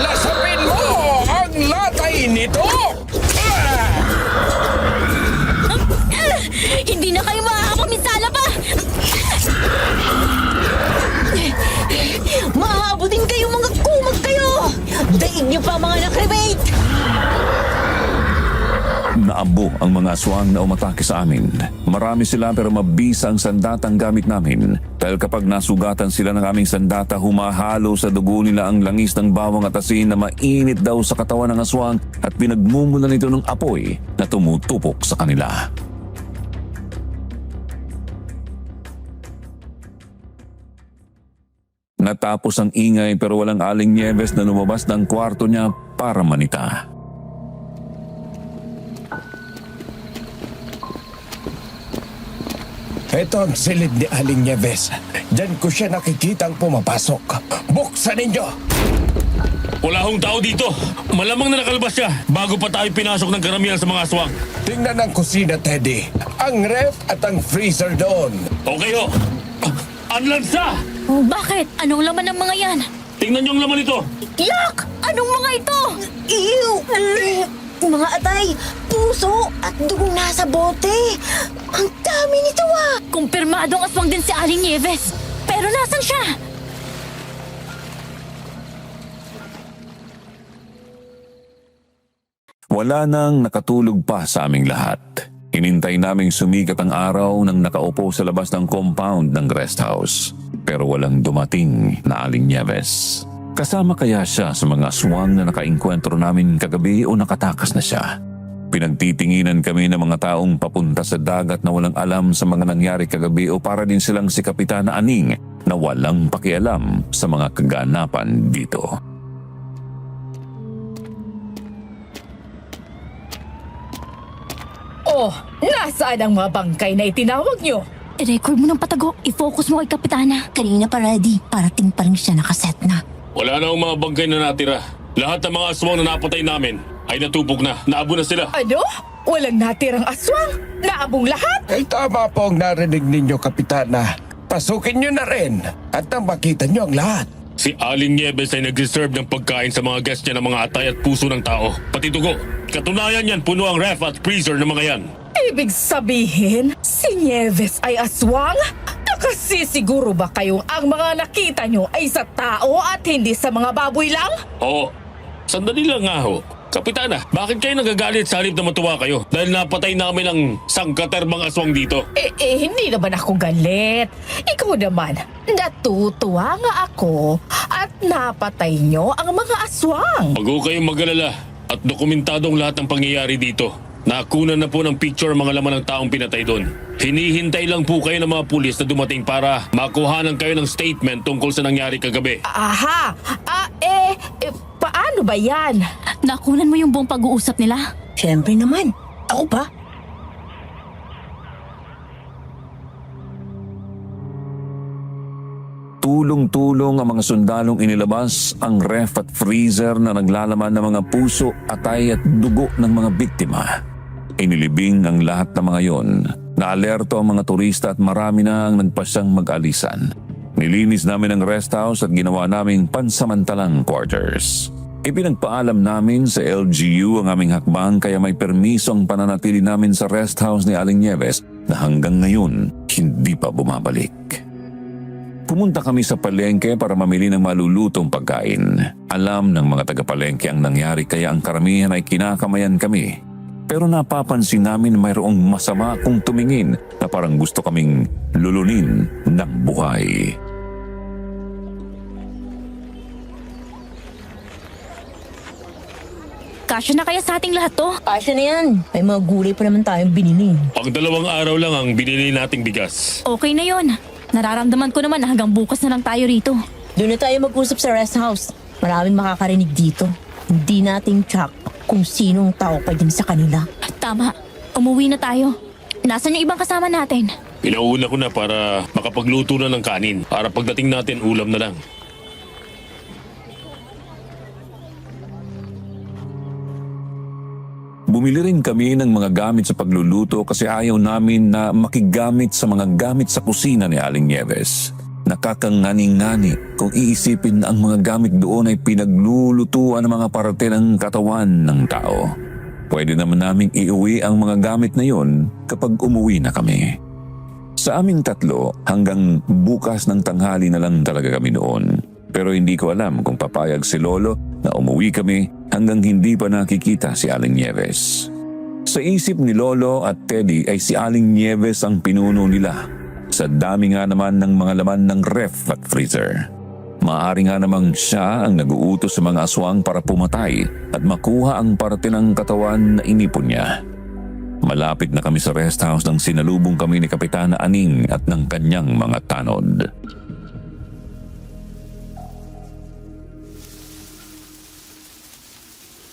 Lasapin mo ang latay nito! Hindi na kayo makakapamisala pa! Maabutin kayo mga kumag kayo! Daig niyo pa mga nakremate! Naabo ang mga aswang na umatake sa amin. Marami sila pero mabisa ang sandatang gamit namin. Dahil kapag nasugatan sila ng aming sandata, humahalo sa dugo nila ang langis ng bawang at asin na mainit daw sa katawan ng aswang at pinagmumulan nito ng apoy na tumutupok sa kanila. Natapos ang ingay pero walang Aling Nieves na lumabas ng kwarto niya para manita. Ito ang silid ni Aling Nieves. Diyan ko siya nakikitang pumapasok. Buksan ninyo! Wala hong tao dito. Malamang na nakalabas siya bago pa tayo pinasok ng karamihan sa mga aswang. Tingnan ang kusina, Teddy. Ang ref at ang freezer doon. Okay ho. Ang lansa! Bakit? Anong laman ng mga yan? Tingnan niyo ang laman nito. Yak! Anong mga ito? Ew! Mga atay, puso at dugong nasa bote. Ang dami nito ah! Kumpirmadong aswang din si Aling Nieves. Pero nasan siya? Wala nang nakatulog pa sa aming lahat. Hinintay naming sumikat ang araw nang nakaupo sa labas ng compound ng rest house. Pero walang dumating na Aling Nieves. Kasama kaya siya sa mga aswang na nakainkwentro namin kagabi o nakatakas na siya? Pinagtitinginan kami ng mga taong papunta sa dagat na walang alam sa mga nangyari kagabi o para din silang si Kapitana Aning na walang pakialam sa mga kaganapan dito. Oh, nasaan ang mga bangkay na itinawag nyo? I-record mo ng patago. I-focus mo kay Kapitana. Kanina pa ready, parating pa rin siya nakaset na. Wala na ang mga bangkay na natira. Lahat ng mga aswang na napatay namin ay natupok na. Naabo na sila. Ano? Walang natirang aswang? Naabong lahat? Ay tama po ang narinig ninyo, Kapitana. Pasukin nyo na rin at nang makita nyo ang lahat. Si Aling Nieves ay nag-reserve ng pagkain sa mga guest niya ng mga atay at puso ng tao. Pati dugo. Katunayan yan, puno ang ref at freezer ng mga yan. Ibig sabihin, si Nieves ay aswang? Nakasisiguro ba kayong ang mga nakita nyo ay sa tao at hindi sa mga baboy lang? Oo. Sandali lang nga ho. Kapitana, bakit kayo nagagalit sa halip na matuwa kayo? Dahil napatay namin ang sangkaterbang aswang dito. Hindi naman ako galit. Ikaw naman, natutuwa nga ako at napatay nyo ang mga aswang. Huwag ho kayong mag-alala at dokumentadong lahat ng pangyayari dito. Nakunan na po ng picture ang mga laman ng taong pinatay doon. Hinihintay lang po kayo ng mga pulis na dumating para makuhanan kayo ng statement tungkol sa nangyari kagabi. Aha! Paano ba yan? Nakunan mo yung buong pag-uusap nila? Siyempre naman, ako pa. Tulong-tulong ang mga sundalong inilabas ang ref at freezer na naglalaman ng mga puso, atay at dugo ng mga biktima. Inilibing ang lahat ng mga yon. Naalerto ang mga turista at marami na ang nagpasyang mag-alisan. Nilinis namin ang rest house at ginawa naming pansamantalang quarters. Ipinagpaalam namin sa LGU ang aming hakbang kaya may permiso ang pananatili namin sa rest house ni Aling Nieves na hanggang ngayon hindi pa bumabalik. Pumunta kami sa palengke para mamili ng malulutong pagkain. Alam ng mga taga-palengke ang nangyari kaya ang karamihan ay kinakamayan kami. Pero napapansin namin mayroong masama kung tumingin na parang gusto kaming lulunin ng buhay. Kasya na kaya sa ating lahat to? Kasya na yan. May mga gulay pa naman tayong binili. Pang 2 araw lang ang binili nating bigas. Okay na yon. Nararamdaman ko naman na hanggang bukas na lang tayo rito. Doon na tayo mag-usap sa rest house. Maraming makakarinig dito. Hindi natin check kung sinong tao pa din sa kanila. Tama. Umuwi na tayo. Nasaan yung ibang kasama natin? Pinauna ko na para makapagluto na ng kanin. Para pagdating natin, ulam na lang. Bumili rin kami ng mga gamit sa pagluluto kasi ayaw namin na makigamit sa mga gamit sa kusina ni Aling Nieves. Nakakangani-ngani kung iisipin na ang mga gamit doon ay pinaglulutuan ng mga parte ng katawan ng tao. Pwede naman naming iuwi ang mga gamit na yon kapag umuwi na kami. Sa aming tatlo, hanggang bukas ng tanghali na lang talaga kami noon. Pero hindi ko alam kung papayag si Lolo na umuwi kami hanggang hindi pa nakikita si Aling Nieves. Sa isip ni Lolo at Teddy ay si Aling Nieves ang pinuno nila. Sa dami nga naman ng mga laman ng ref at freezer. Maaari nga namang siya ang nag-uutos sa mga aswang para pumatay at makuha ang parte ng katawan na inipon niya. Malapit na kami sa rest house nang sinalubong kami ni Kapitana Aning at ng kanyang mga tanod.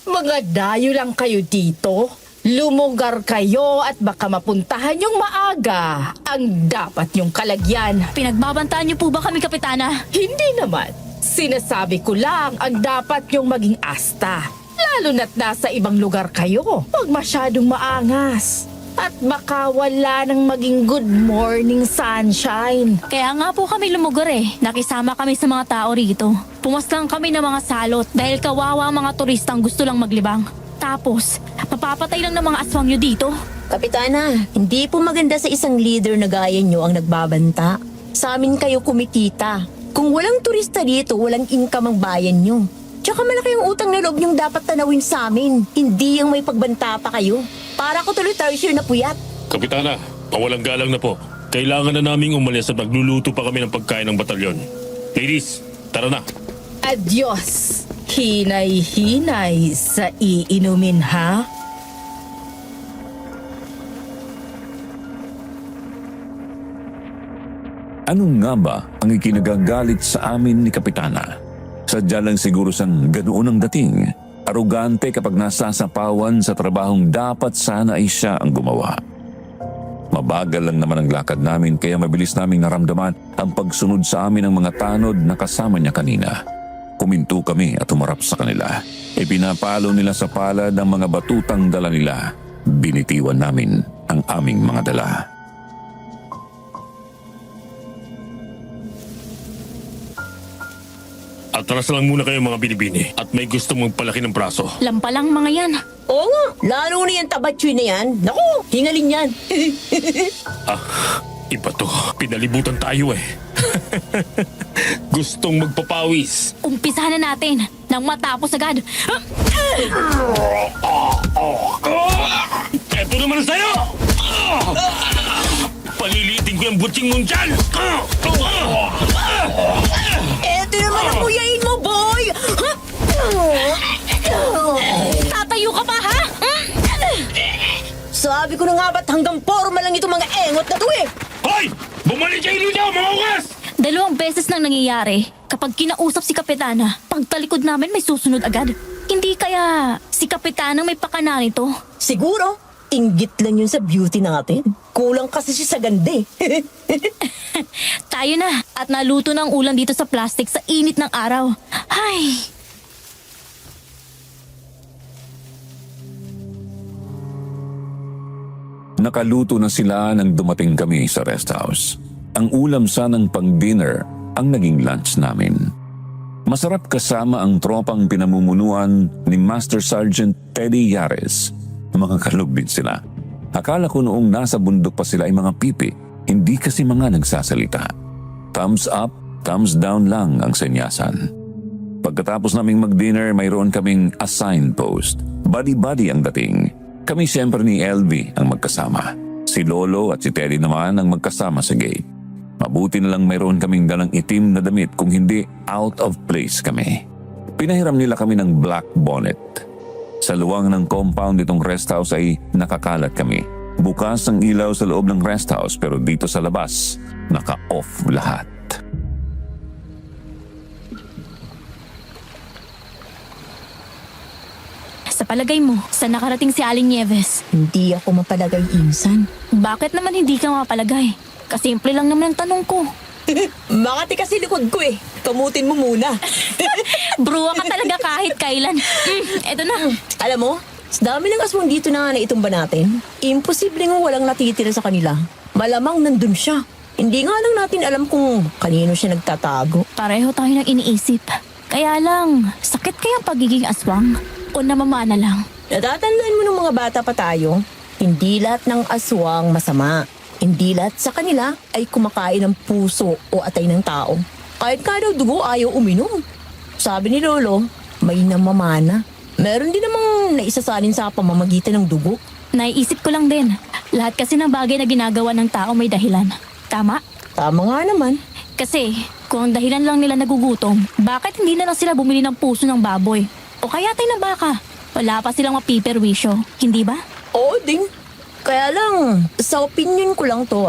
Mga dayo lang kayo dito? Lumugar kayo at baka mapuntahan yung maaga ang dapat yung kalagyan. Pinagbabantaan niyo po ba kami, Kapitana? Hindi naman. Sinasabi ko lang ang dapat yung maging asta. Lalo na't nasa ibang lugar kayo. Huwag masyadong maangas. At baka wala nang maging good morning sunshine. Kaya nga po kami lumugar eh. Nakisama kami sa mga tao rito. Pumaslang kami ng mga salot dahil kawawa ang mga turistang gusto lang maglibang. Tapos, mapapatay lang ng mga aswang nyo dito. Kapitana, hindi po maganda sa isang leader na gaya nyo ang nagbabanta. Sa amin kayo kumikita. Kung walang turista dito, walang income ang bayan nyo. Tsaka malaki yung utang na loob nyong dapat tanawin sa amin. Hindi yung may pagbanta pa kayo. Para ko tuloy tertiary na puyat. Kapitana, pawalang galang na po. Kailangan na naming umalis at magluluto pa kami ng pagkain ng batalyon. Ladies, tara na. Adios! Hinay-hinay sa iinumin, ha? Ano nga ba ang ikinagagalit sa amin ni Kapitana? Sadya lang siguro sang ganoon ang dating. Arugante kapag nasasapawan sa trabahong dapat sana ay siya ang gumawa. Mabagal lang naman ang lakad namin kaya mabilis naming naramdaman ang pagsunod sa amin ng mga tanod na kasama niya kanina. Kuminto kami at umarap sa kanila. Ipinapalo nila sa palad ang mga batutang dala nila. Binitiwan namin ang aming mga dala. Atras lang muna kayo mga binibini at may gusto magpalaki ng braso. Lampalang mga yan. Oo nga, lalo na yung tabatsoy na yan. Naku, hingalin yan. Iba to, pinalibutan tayo eh. Gustong magpapawis. Umpisahan na natin nang matapos agad. Eto naman sa'yo! Palilitin ko yung butsing mong dyan! Eto naman ang kuyain mo, boy! Tatayo ka pa, ha? Sabi ko na nga ba't hanggang forma lang itong mga engot na to eh! Hoy! Bumalik kayo dito, mga ukas! 2 beses nang nangyayari. Kapag kinausap si Kapitana, pagtalikod namin may susunod agad. Hindi kaya si Kapitana may pakana nito? Siguro, inggit lang yun sa beauty natin. Kulang kasi siya sa ganda eh. Tayo na at naluto ng ulam dito sa plastic sa init ng araw. Ay! Nakaluto na sila nang dumating kami sa rest house. Ang ulam sanang pang-dinner ang naging lunch namin. Masarap kasama ang tropang pinamumunuan ni Master Sergeant Teddy Yares. Mga kalog din sila. Akala ko noong nasa bundok pa sila ay mga pipi, hindi kasi mga nagsasalita. Thumbs up, thumbs down lang ang senyasan. Pagkatapos naming mag-dinner, mayroon kaming assigned post. Buddy-buddy ang dating. Kami siyempre ni LV ang magkasama. Si Lolo at si Teddy naman ang magkasama sa gate. Mabuti na lang mayroon kaming dalang itim na damit kung hindi out of place kami. Pinahiram nila kami ng black bonnet. Sa luwang ng compound nitong rest house ay nakakalat kami. Bukas ang ilaw sa loob ng rest house pero dito sa labas, naka-off lahat. Sa palagay mo, saan nakarating si Aling Nieves? Hindi ako mapalagay insan. Bakit naman hindi ka mapalagay? Kasimple lang naman ang tanong ko. Makati kasi likod ko eh. Kamutin mo muna. Bruwa ka talaga kahit kailan. Eto na. Alam mo, sa dami ng aswang dito na naitumba natin, imposible nga walang natitira sa kanila. Malamang nandun siya. Hindi nga lang natin alam kung kanino siya nagtatago. Pareho tayo ng iniisip. Kaya lang, sakit kaya ang pagiging aswang? O namamana lang? Natatandaan mo ng mga bata pa tayo, hindi lahat ng aswang masama. Hindi lahat sa kanila ay kumakain ng puso o atay ng tao. Kahit ka daw dugo ayaw uminom. Sabi ni Lolo, may namamana. Meron din namang naisasalin sa pamamagitan ng dugo. Naiisip ko lang din. Lahat kasi ng bagay na ginagawa ng tao may dahilan. Tama? Tama nga naman. Kasi, kung ang dahilan lang nila nagugutom, bakit hindi na lang sila bumili ng puso ng baboy? O kaya tayo ng baka? Wala pa silang mapiperwisyo, hindi ba? Oo ding. Kaya lang, sa opinion ko lang to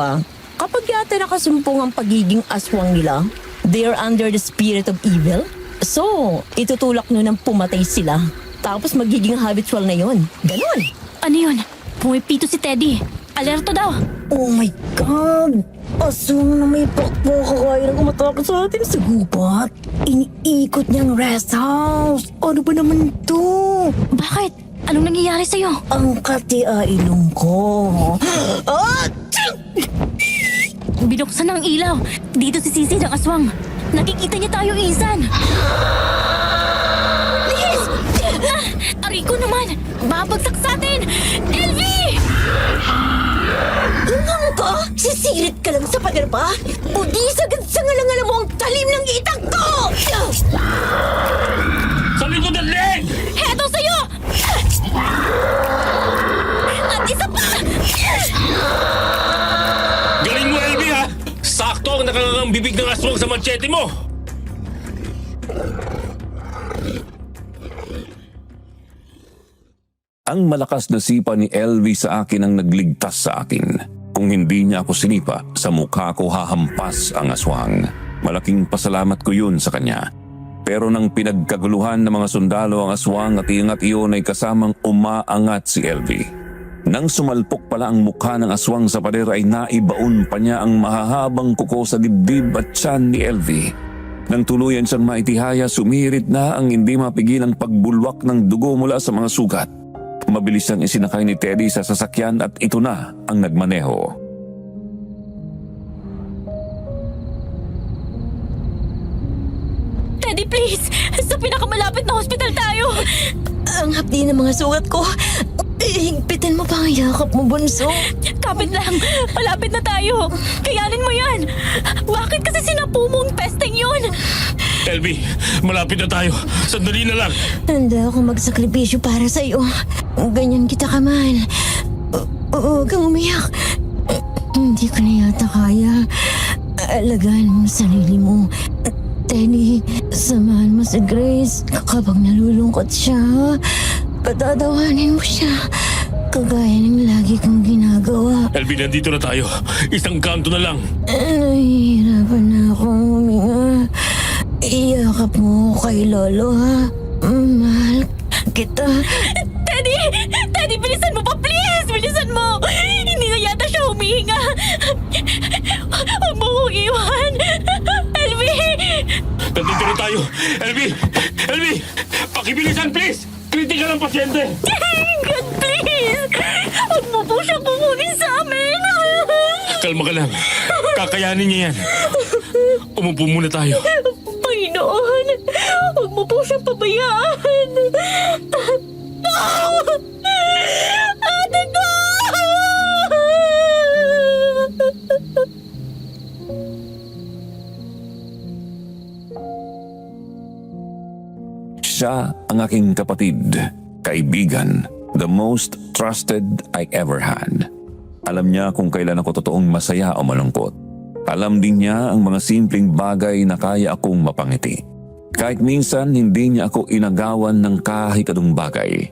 kapag yata nakasumpong ang pagiging aswang nila, they are under the spirit of evil. So, itutulak nun ng pumatay sila. Tapos magiging habitual na yon. Ganon. Ano yun? Pumipito si Teddy. Alerto daw. Oh my God! Aswang na may pakbo kaya nang umatakot sa atin sa gubat. Iniikot niyang rest house. Ano ba naman to? Bakit? Anong nangyayari sa'yo? Ang katiailong ko. Ah! Binuksan ng ilaw. Dito si Sisi ng aswang. Nakikita niya tayo, Isan. Liz! Aray ko naman! Babagsak sa atin! Elvie! Langang ka? Sisirit ka lang sa pader pa? O di sagad sa ngalangalan mo ang talim ng itak ko! Sa likod ng leg! Heto sa'yo! At isa pa! Galing mo, LB, ha? Sakto ang nakangangang bibig ng aswang sa machete mo! Ang malakas na sipa ni LV sa akin ang nagligtas sa akin. Kung hindi niya ako sinipa, sa mukha ko hahampas ang aswang. Malaking pasalamat ko yun sa kanya. Pero nang pinagkaguluhan ng mga sundalo ang aswang at iangat iyon ay kasamang umaangat si LV. Nang sumalpok pala ang mukha ng aswang sa pader ay naibaon pa niya ang mahahabang kuko sa dibdib at tiyan ni LV. Nang tuluyan siyang maitihaya, sumirit na ang hindi mapigilang pagbulwak ng dugo mula sa mga sugat. Mabilis siyang isinakay ni Teddy sa sasakyan at ito na ang nagmaneho. Teddy, please! Sa pinakamalapit na hospital tayo! Ang hapdi ng mga sugat ko. Higpitin mo pa ang yakap mo, bunso. Kapit lang! Malapit na tayo! Kayanin mo yan! Bakit kasi sinapu mo ang pesting yun? LB, malapit na tayo. Sandali na lang. Handa ako magsakripisyo para sa'yo. Ganyan kita kamahal. Huwag kang umiyak. Hindi ko na yata kaya. Alagaan mo sarili mo. Teddy, samahan mo si Grace kapag nalulungkot siya. Patatawanin mo siya. Kagaya ng lagi kong ginagawa. LB, nandito na tayo. Isang kanto na lang. Nahihirapan na akong huminga. Iyakap mo kay Lolo, ha? Mahal kita. Teddy! Teddy, bilisan mo pa, please! Bilisan mo! Hindi na yata siya humihinga! Huwag mo kong iwan! Elvie! Nandito na tayo. LB! LB! Pakibilisan, please! Kritikal ang pasyente! God, please! Huwag mo po siya kukunin sa amin! Kalma ka lang. Kakayanin niya yan. Umupo muna tayo. Panginoon! Huwag mo po siya pabayaan! Ate ko! Siya ang aking kapatid, kaibigan, the most trusted I ever had. Alam niya kung kailan ako totoong masaya o malungkot. Alam din niya ang mga simpleng bagay na kaya akong mapangiti. Kahit minsan hindi niya ako inagawan ng kahit anong bagay.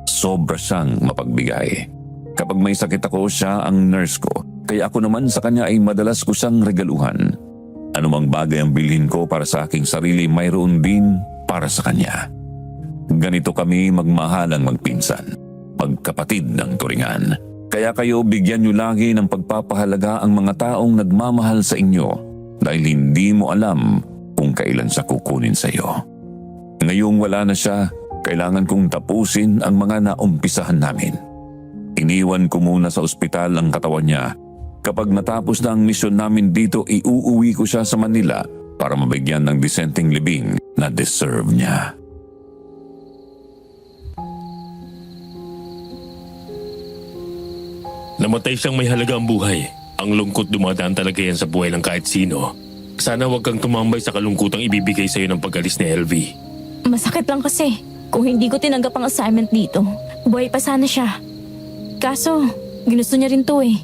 Sobra siyang mapagbigay. Kapag may sakit ako, siya ang nurse ko. Kaya ako naman sa kanya ay madalas ko siyang regaluhan. Anumang bagay ang bilhin ko para sa aking sarili, mayroon din para sa kanya. Ganito kami magmahalang magpinsan. Magkapatid ng turingan. Kaya kayo bigyan niyo lagi ng pagpapahalaga ang mga taong nagmamahal sa inyo dahil hindi mo alam kung kailan siya kukunin sa iyo. Ngayong wala na siya, kailangan kong tapusin ang mga naumpisahan namin. Iniwan ko muna sa ospital ang katawan niya. Kapag natapos na ang misyon namin dito, iuuwi ko siya sa Manila para mabigyan ng disenteng libing na deserve niya. Namatay siyang may halaga ang buhay. Ang lungkot dumadaan talaga yan sa buhay ng kahit sino. Sana huwag kang tumambay sa kalungkutang ibibigay sa'yo ng pag-alis ni LV. Masakit lang kasi. Kung hindi ko tinanggap ang assignment dito, buhay pa sana siya. Kaso, ginusto niya rin to eh.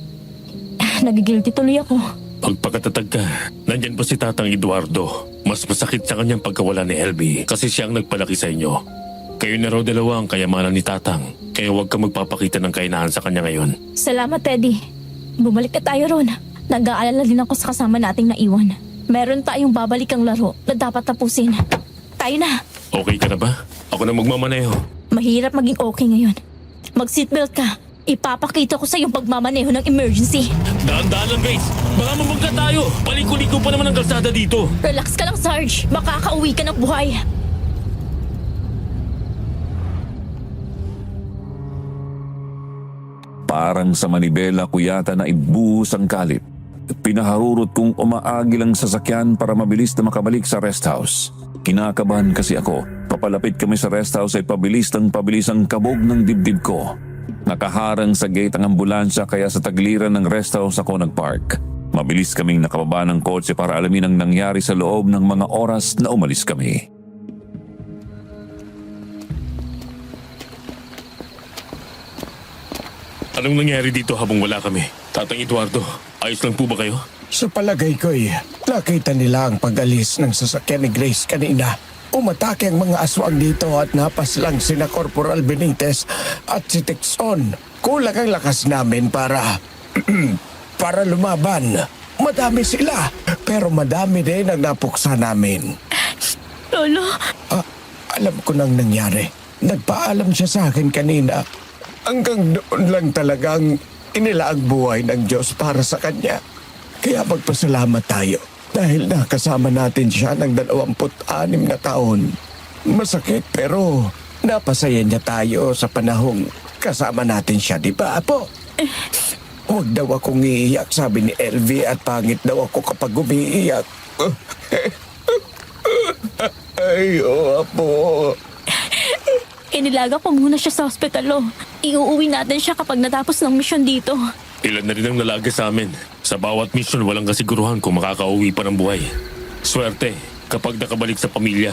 Nagigilty tuloy ako. Pagpakatatag ka, nandyan pa si Tatang Eduardo. Mas masakit sa kanyang pagkawala ni LV kasi siya ang nagpalaki sa inyo. Kayo na raw dalawa ang kayamanan ni Tatang, kaya huwag kang magpapakita ng kainahan sa kanya ngayon. Salamat, Teddy. Bumalik na tayo ron. Nag-aalala din ako sa kasama nating naiwan. Meron tayong babalikang laro na dapat tapusin. Tayo na. Okay ka na ba? Ako na magmamaneho. Mahirap maging okay ngayon. Mag-seatbelt ka. Ipapakita ko sa yung pagmamaneho ng emergency. Daan-daan lang, Grace. Baka mamagka tayo. Paliko-liko pa naman ang kalsada dito. Relax ka lang, Sarge. Makakauwi ka ng buhay. Parang sa manibela ko yata na ibuhos ang kalit. Pinaharurot kong umaagil ang sasakyan para mabilis na makabalik sa rest house. Kinakabahan kasi ako. Papalapit kami sa rest house ay pabilis ang kabog ng dibdib ko. Nakaharang sa gate ang ambulansya kaya sa tagliran ng rest house ako nagpark. Mabilis kaming nakababa ng kotse para alamin ang nangyari sa loob ng mga oras na umalis kami. Anong nangyari dito habang wala kami? Tatang Eduardo, ayos lang po ba kayo? Sa palagay ko'y nakita nila ang pag-alis ng sasakyan ni Grace kanina. Umatake ang mga aswang dito at napaslang sina Corporal Benitez at si Texon. Kulang ang lakas namin para para lumaban. Madami sila, pero madami din ang napuksa namin. Lolo, Alam ko nang nangyari. Nagpaalam siya sa akin kanina. Hanggang doon lang talagang inilaang buhay ng Diyos para sa kanya. Kaya magpasalamat tayo dahil nakasama natin siya ng 26 na taon. Masakit pero napasaya niya tayo sa panahong kasama natin siya, di ba, Apo? Huwag daw akong iiyak, sabi ni Elvie, at pangit daw ako kapag umiiyak. Ay, Apo. inilaga ko muna siya sa ospital, lo. Iuuwi natin siya kapag natapos ng misyon dito. Ilan na rin ang nalaga sa amin. Sa bawat mission, walang kasiguruhan kung makakauwi pa ng buhay. Swerte kapag nakabalik sa pamilya.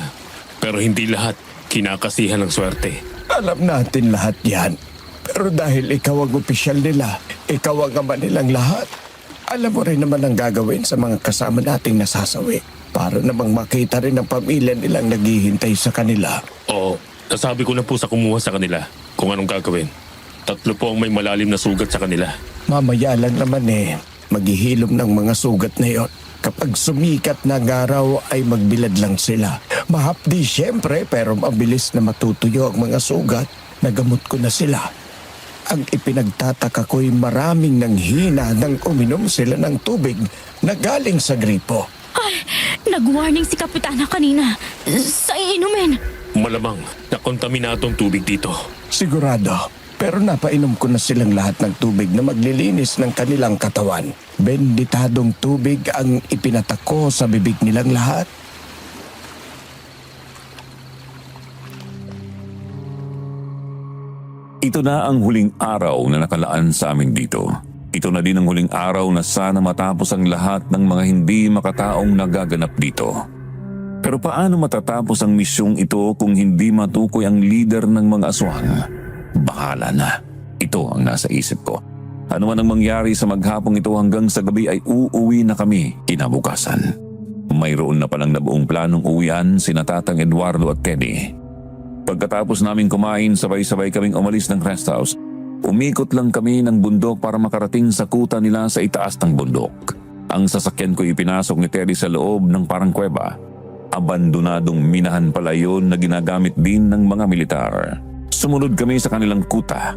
Pero hindi lahat kinakasihan ng swerte. Alam natin lahat yan. Pero dahil ikaw ang opisyal nila, ikaw ang ama nilang lahat, alam mo rin naman ang gagawin sa mga kasama nating nasasawi para namang makita rin ang pamilya nilang naghihintay sa kanila. Oo, nasabi ko na po sa kumuha sa kanila kung anong gagawin. 3 po ang may malalim na sugat sa kanila. Mamaya lang naman maghihilom ng mga sugat na yon. Kapag sumikat na ang araw ay magbilad lang sila. Mahapdi siyempre pero mabilis na matutuyo ang mga sugat. Nagamot ko na sila. Ang ipinagtataka ko'y maraming nanghina nang uminom sila ng tubig na galing sa gripo. Ay, nag-warning si Kapitana kanina. Sa iinumin. Malamang nakontaminatong tubig dito. Sigurado. Pero napainom ko na silang lahat ng tubig na maglilinis ng kanilang katawan. Benditadong tubig ang ipinatak ko sa bibig nilang lahat. Ito na ang huling araw na nakalaan sa amin dito. Ito na din ang huling araw na sana matapos ang lahat ng mga hindi makataong nagaganap dito. Pero paano matatapos ang misyong ito kung hindi matukoy ang leader ng mga aswang? Bahala na. Ito ang nasa isip ko. Ano man ang mangyari sa maghapong ito hanggang sa gabi ay uuwi na kami kinabukasan. Mayroon na palang nabuong planong uwian sina Tatang Eduardo at Teddy. Pagkatapos namin kumain, sabay-sabay kaming umalis ng rest house. Umikot lang kami ng bundok para makarating sa kuta nila sa itaas ng bundok. Ang sasakyan ko ipinasok ni Teddy sa loob ng parang kuweba. Abandonadong minahan pala yun na ginagamit din ng mga militar. Sumunod kami sa kanilang kuta.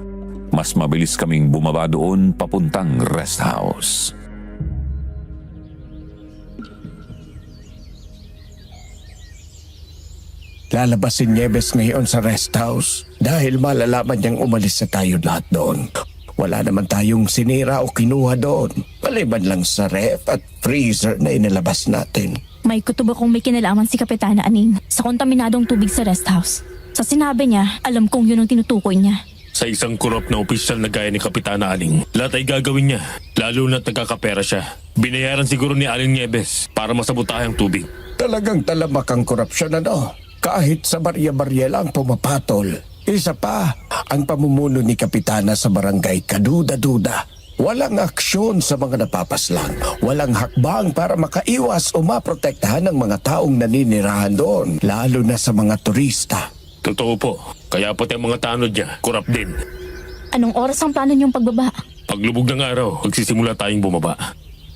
Mas mabilis kaming bumaba doon papuntang rest house. Lalabas si Nieves ngayon sa rest house dahil malalaman niyang umalis na tayo lahat doon. Wala naman tayong sinira o kinuha doon. Maliban lang sa ref at freezer na inilabas natin. May kutubo kong may kinalaman si Kapitana Aning sa kontaminadong tubig sa rest house. Sa sinabi niya, alam kong yun ang tinutukoy niya. Sa isang korap na opisyal na gaya ni Kapitana Aling, lahat ay gagawin niya, lalo na't nagkakapera siya. Binayaran siguro ni Aling Nieves para masabutahe ang tubig. Talagang talamak ang korupsyon Kahit sa barya-barya lang pumapatol. Isa pa, ang pamumuno ni Kapitana sa barangay kaduda-duda. Walang aksyon sa mga napapaslang. Walang hakbang para makaiwas o maprotektahan ng mga taong naninirahan doon, lalo na sa mga turista. Totoo po, kaya pati ang mga tanod niya, korap din. Anong oras ang plano niyong pagbaba? Paglubog ng araw, magsisimula tayong bumaba.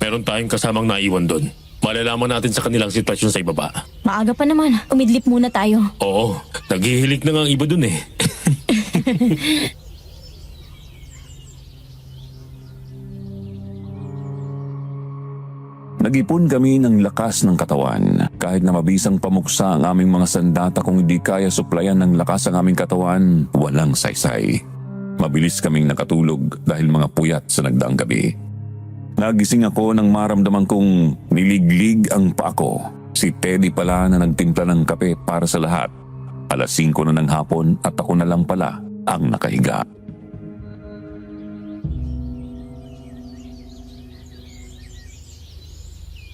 Meron tayong kasamang naiwan doon. Malalaman natin sa kanilang sitwasyon sa ibaba. Maaga pa naman. Umidlip muna tayo. Oo, naghihilik na nga ang iba doon Nag-ipon kami ng lakas ng katawan. Kahit na mabisang pamuksa ang aming mga sandata, kung hindi kaya suplayan ng lakas ang aming katawan, walang saysay. Mabilis kaming nakatulog dahil mga puyat sa nagdaang gabi. Nagising ako nang maramdaman kong niliglig ang paa ko. Si Teddy pala na nagtimpla ng kape para sa lahat. 5:00 na ng hapon at ako na lang pala ang nakahiga.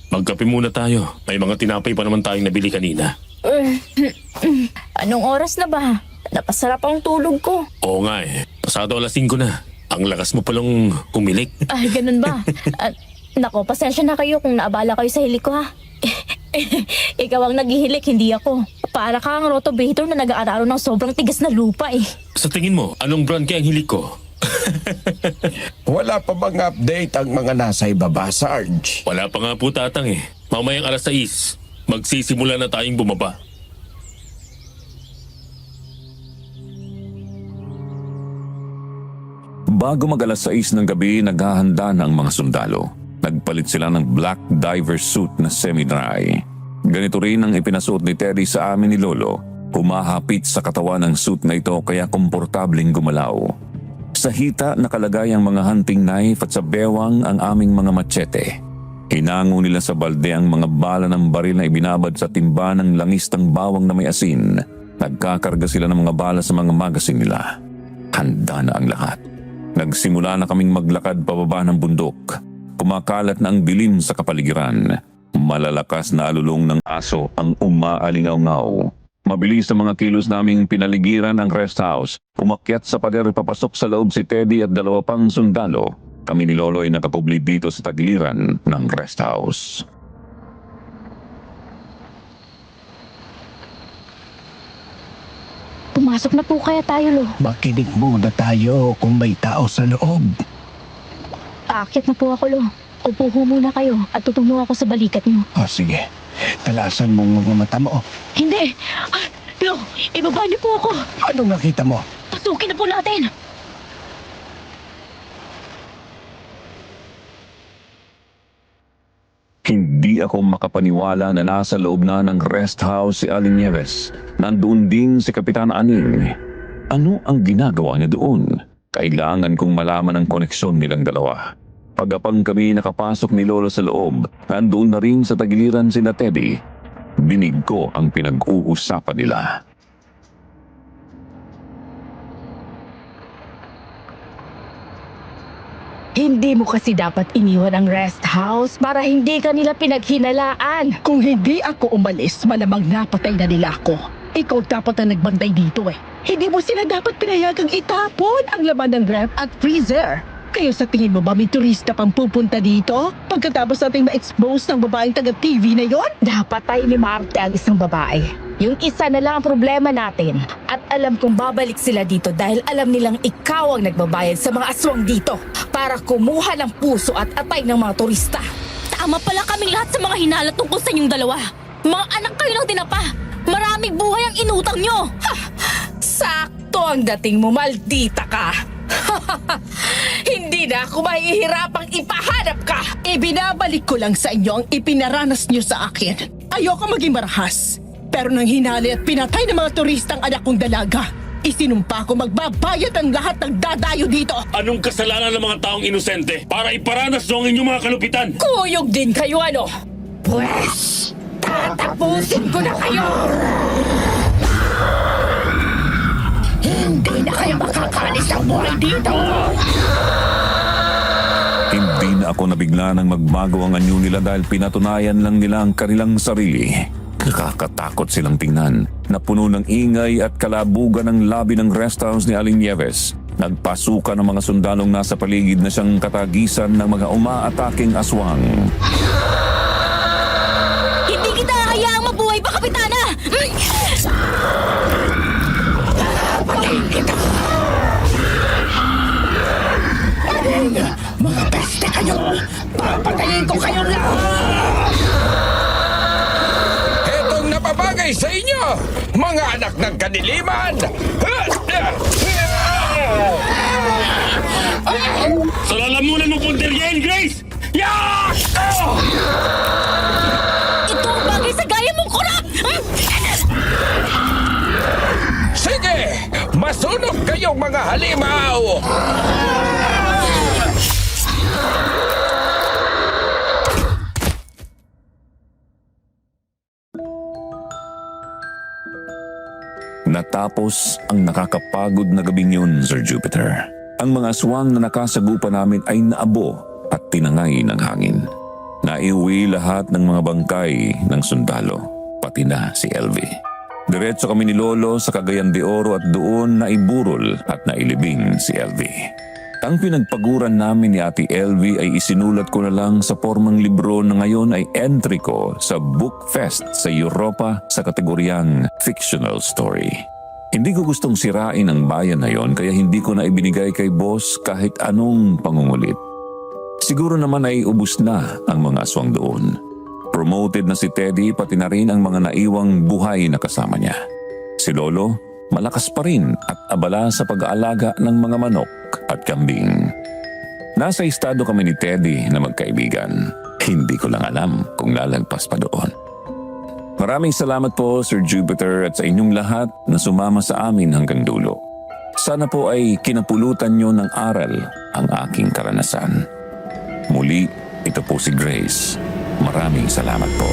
Magkape muna tayo. May mga tinapay pa naman tayong nabili kanina. Anong oras na ba? Napasarap ang tulog ko. Oo nga Pasado 5:00 na. Ang lakas mo palang umilik. Ay, ganun ba? Nako, pasensya na kayo kung naabala kayo sa hilik ko ha. Ikaw ang naghihilik, hindi ako. Para kang rotovator na nag-aararo ng sobrang tigas na lupa eh. Sa tingin mo, anong brand kaya ang hilik ko? Wala pa bang update ang mga nasa ibaba, Sarge? Wala pa nga po tatang Mamayang 6:00, magsisimula na tayong bumaba. Bago mag-6 ng gabi, naghahanda na ang mga sundalo. Nagpalit sila ng black diver suit na semi-dry. Ganito rin ang ipinasuot ni Teddy sa amin ni Lolo. Humahapit sa katawan ng suit na ito kaya komportabling gumalaw. Sa hita nakalagay ang mga hunting knife at sa bewang ang aming mga machete. Hinango nila sa balde ang mga bala ng baril na ibinabad sa timba ng langistang bawang na may asin. Nagkakarga sila ng mga bala sa mga magasin nila. Handa na ang lahat. Nagsimula na kaming maglakad pababa ng bundok. Kumakalat na ang dilim sa kapaligiran. Malalakas na alulong ng aso ang umaalingaw-ngaw. Mabilis sa mga kilos naming pinaligiran ang rest house. Umakyat sa pader papasok sa loob si Teddy at 2 pang sundalo. Kami ni Lolo ay nakapubli dito sa tagiliran ng rest house. Pumasok na po kaya tayo, Lo. Makinig muna tayo kung may tao sa loob. Aakyat na po ako, Lo. Upo ho muna kayo at tutungo ako sa balikat niyo. O sige, talasan mong mga mata mo. Hindi! Lo, ibaba niyo po ako. Anong nakita mo? Pasukin na po natin. Hindi ako makapaniwala na nasa loob na ng rest house si Aling Nieves. Nandoon din si Kapitan Aning. Ano ang ginagawa niya doon? Kailangan kong malaman ang koneksyon nilang dalawa. Pagapang kami nakapasok ni Lolo sa loob, nandoon na rin sa tagiliran sina Teddy. Dinig ko ang pinag-uusapan nila. Hindi mo kasi dapat iniwan ang rest house para hindi ka nila pinaghinalaan. Kung hindi ako umalis, malamang napatay na nila ako. Ikaw dapat ang nagbantay dito eh. Hindi mo sila dapat pinayagang itapon ang laman ng ref at freezer. Kayo sa tingin mo ba may turista pang pupunta dito? Pagkatapos nating ma-expose ng babaeng taga-TV na yon? Dapat tayo ni Marte ang isang babae. Yung isa na lang ang problema natin. At alam kong babalik sila dito dahil alam nilang ikaw ang nagbabayad sa mga aswang dito para kumuha ng puso at atay ng mga turista. Tama pala kaming lahat sa mga hinala tungkol sa inyong dalawa. Mga anak kayo ng tinapa. Maraming buhay ang inutang nyo. Sakto ang dating mo, maldita ka. Hindi na ako mahihirapang ipahanap ka. Ibinabalik ko lang sa inyo ang ipinaranas nyo sa akin. Ayoko maging marahas. Pero nang hinali at pinatay ng mga turistang anak kong dalaga, isinumpa ko magbabayad ang lahat ng dadayo dito. Anong kasalanan ng mga taong inosente para iparanas nyo ang inyong mga kalupitan? Kuyog din kayo, ano? Pwes, tatapusin ko na kayo! Hindi na kayo makakalis ng buhay dito! Hindi na ako nabigla nang magbago ang anyo nila dahil pinatunayan lang nila ang kanilang sarili. Nakakatakot silang tingnan. Napuno ng ingay at kalabugan ng labi ng rest house ni Aling Nieves. Nagpasukan ng mga sundalong nasa paligid na siyang katagisan ng mga umaataking aswang. Hindi kita hayaang mabuhay pa, Kapitana! Patayin kita! Mga peste kayo! Papatayin ko kayong lahat! Etong napabagay sa inyo, mga anak ng kaniliman! Sa lalamunan mo, Punterian, Grace! Yeah! Ito ang bagay sa gaya mong kurap! Sige! Masunog kayong mga halimaw! Natapos ang nakakapagod na gabing yun, Sir Jupiter. Ang mga aswang na nakasagupa namin ay naabo at tinangay ng hangin. Naiuwi lahat ng mga bangkay ng sundalo, pati na si LV. Diretso kami ni Lolo sa Cagayan de Oro at doon naiburol at nailibing si LV. Ang pinagpaguran namin ni Ate LV ay isinulat ko na lang sa pormang libro na ngayon ay entry ko sa Book Fest sa Europa sa kategoryang fictional story. Hindi ko gustong sirain ang bayan na yon kaya hindi ko na ibinigay kay boss kahit anong pangungulit. Siguro naman ay ubus na ang mga aswang doon. Promoted na si Teddy pati na rin ang mga naiwang buhay na kasama niya. Si Lolo, malakas pa rin at abala sa pag-aalaga ng mga manok at kambing. Nasa estado kami ni Teddy na magkaibigan. Hindi ko lang alam kung lalagpas pa doon. Maraming salamat po, Sir Jupiter, at sa inyong lahat na sumama sa amin hanggang dulo. Sana po ay kinapulutan nyo ng aral ang aking karanasan. Muli, ito po si Grace. Maraming salamat po.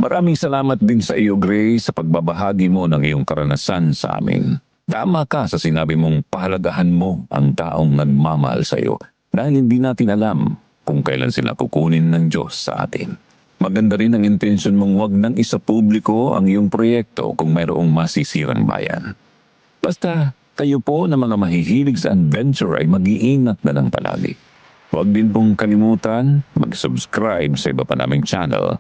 Maraming salamat din sa iyo, Grace, sa pagbabahagi mo ng iyong karanasan sa amin. Tama ka sa sinabi mong pahalagahan mo ang taong nagmamahal sa iyo dahil hindi natin alam kung kailan sila kukunin ng Diyos sa atin. Maganda rin ang intensyon mong wag nang isapubliko ang iyong proyekto kung mayroong masisirang bayan. Basta kayo po na mga mahihilig sa adventure ay mag-iingat na lang palagi. Huwag din pong kalimutan mag-subscribe sa iba pa naming channel.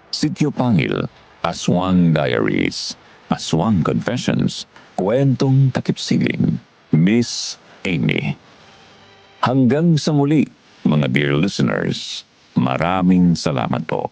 Sitio Pangil, Aswang Diaries, Aswang Confessions, Kwentong Takip-Siling, Miss Amy. Hanggang sa muli, mga dear listeners, maraming salamat po.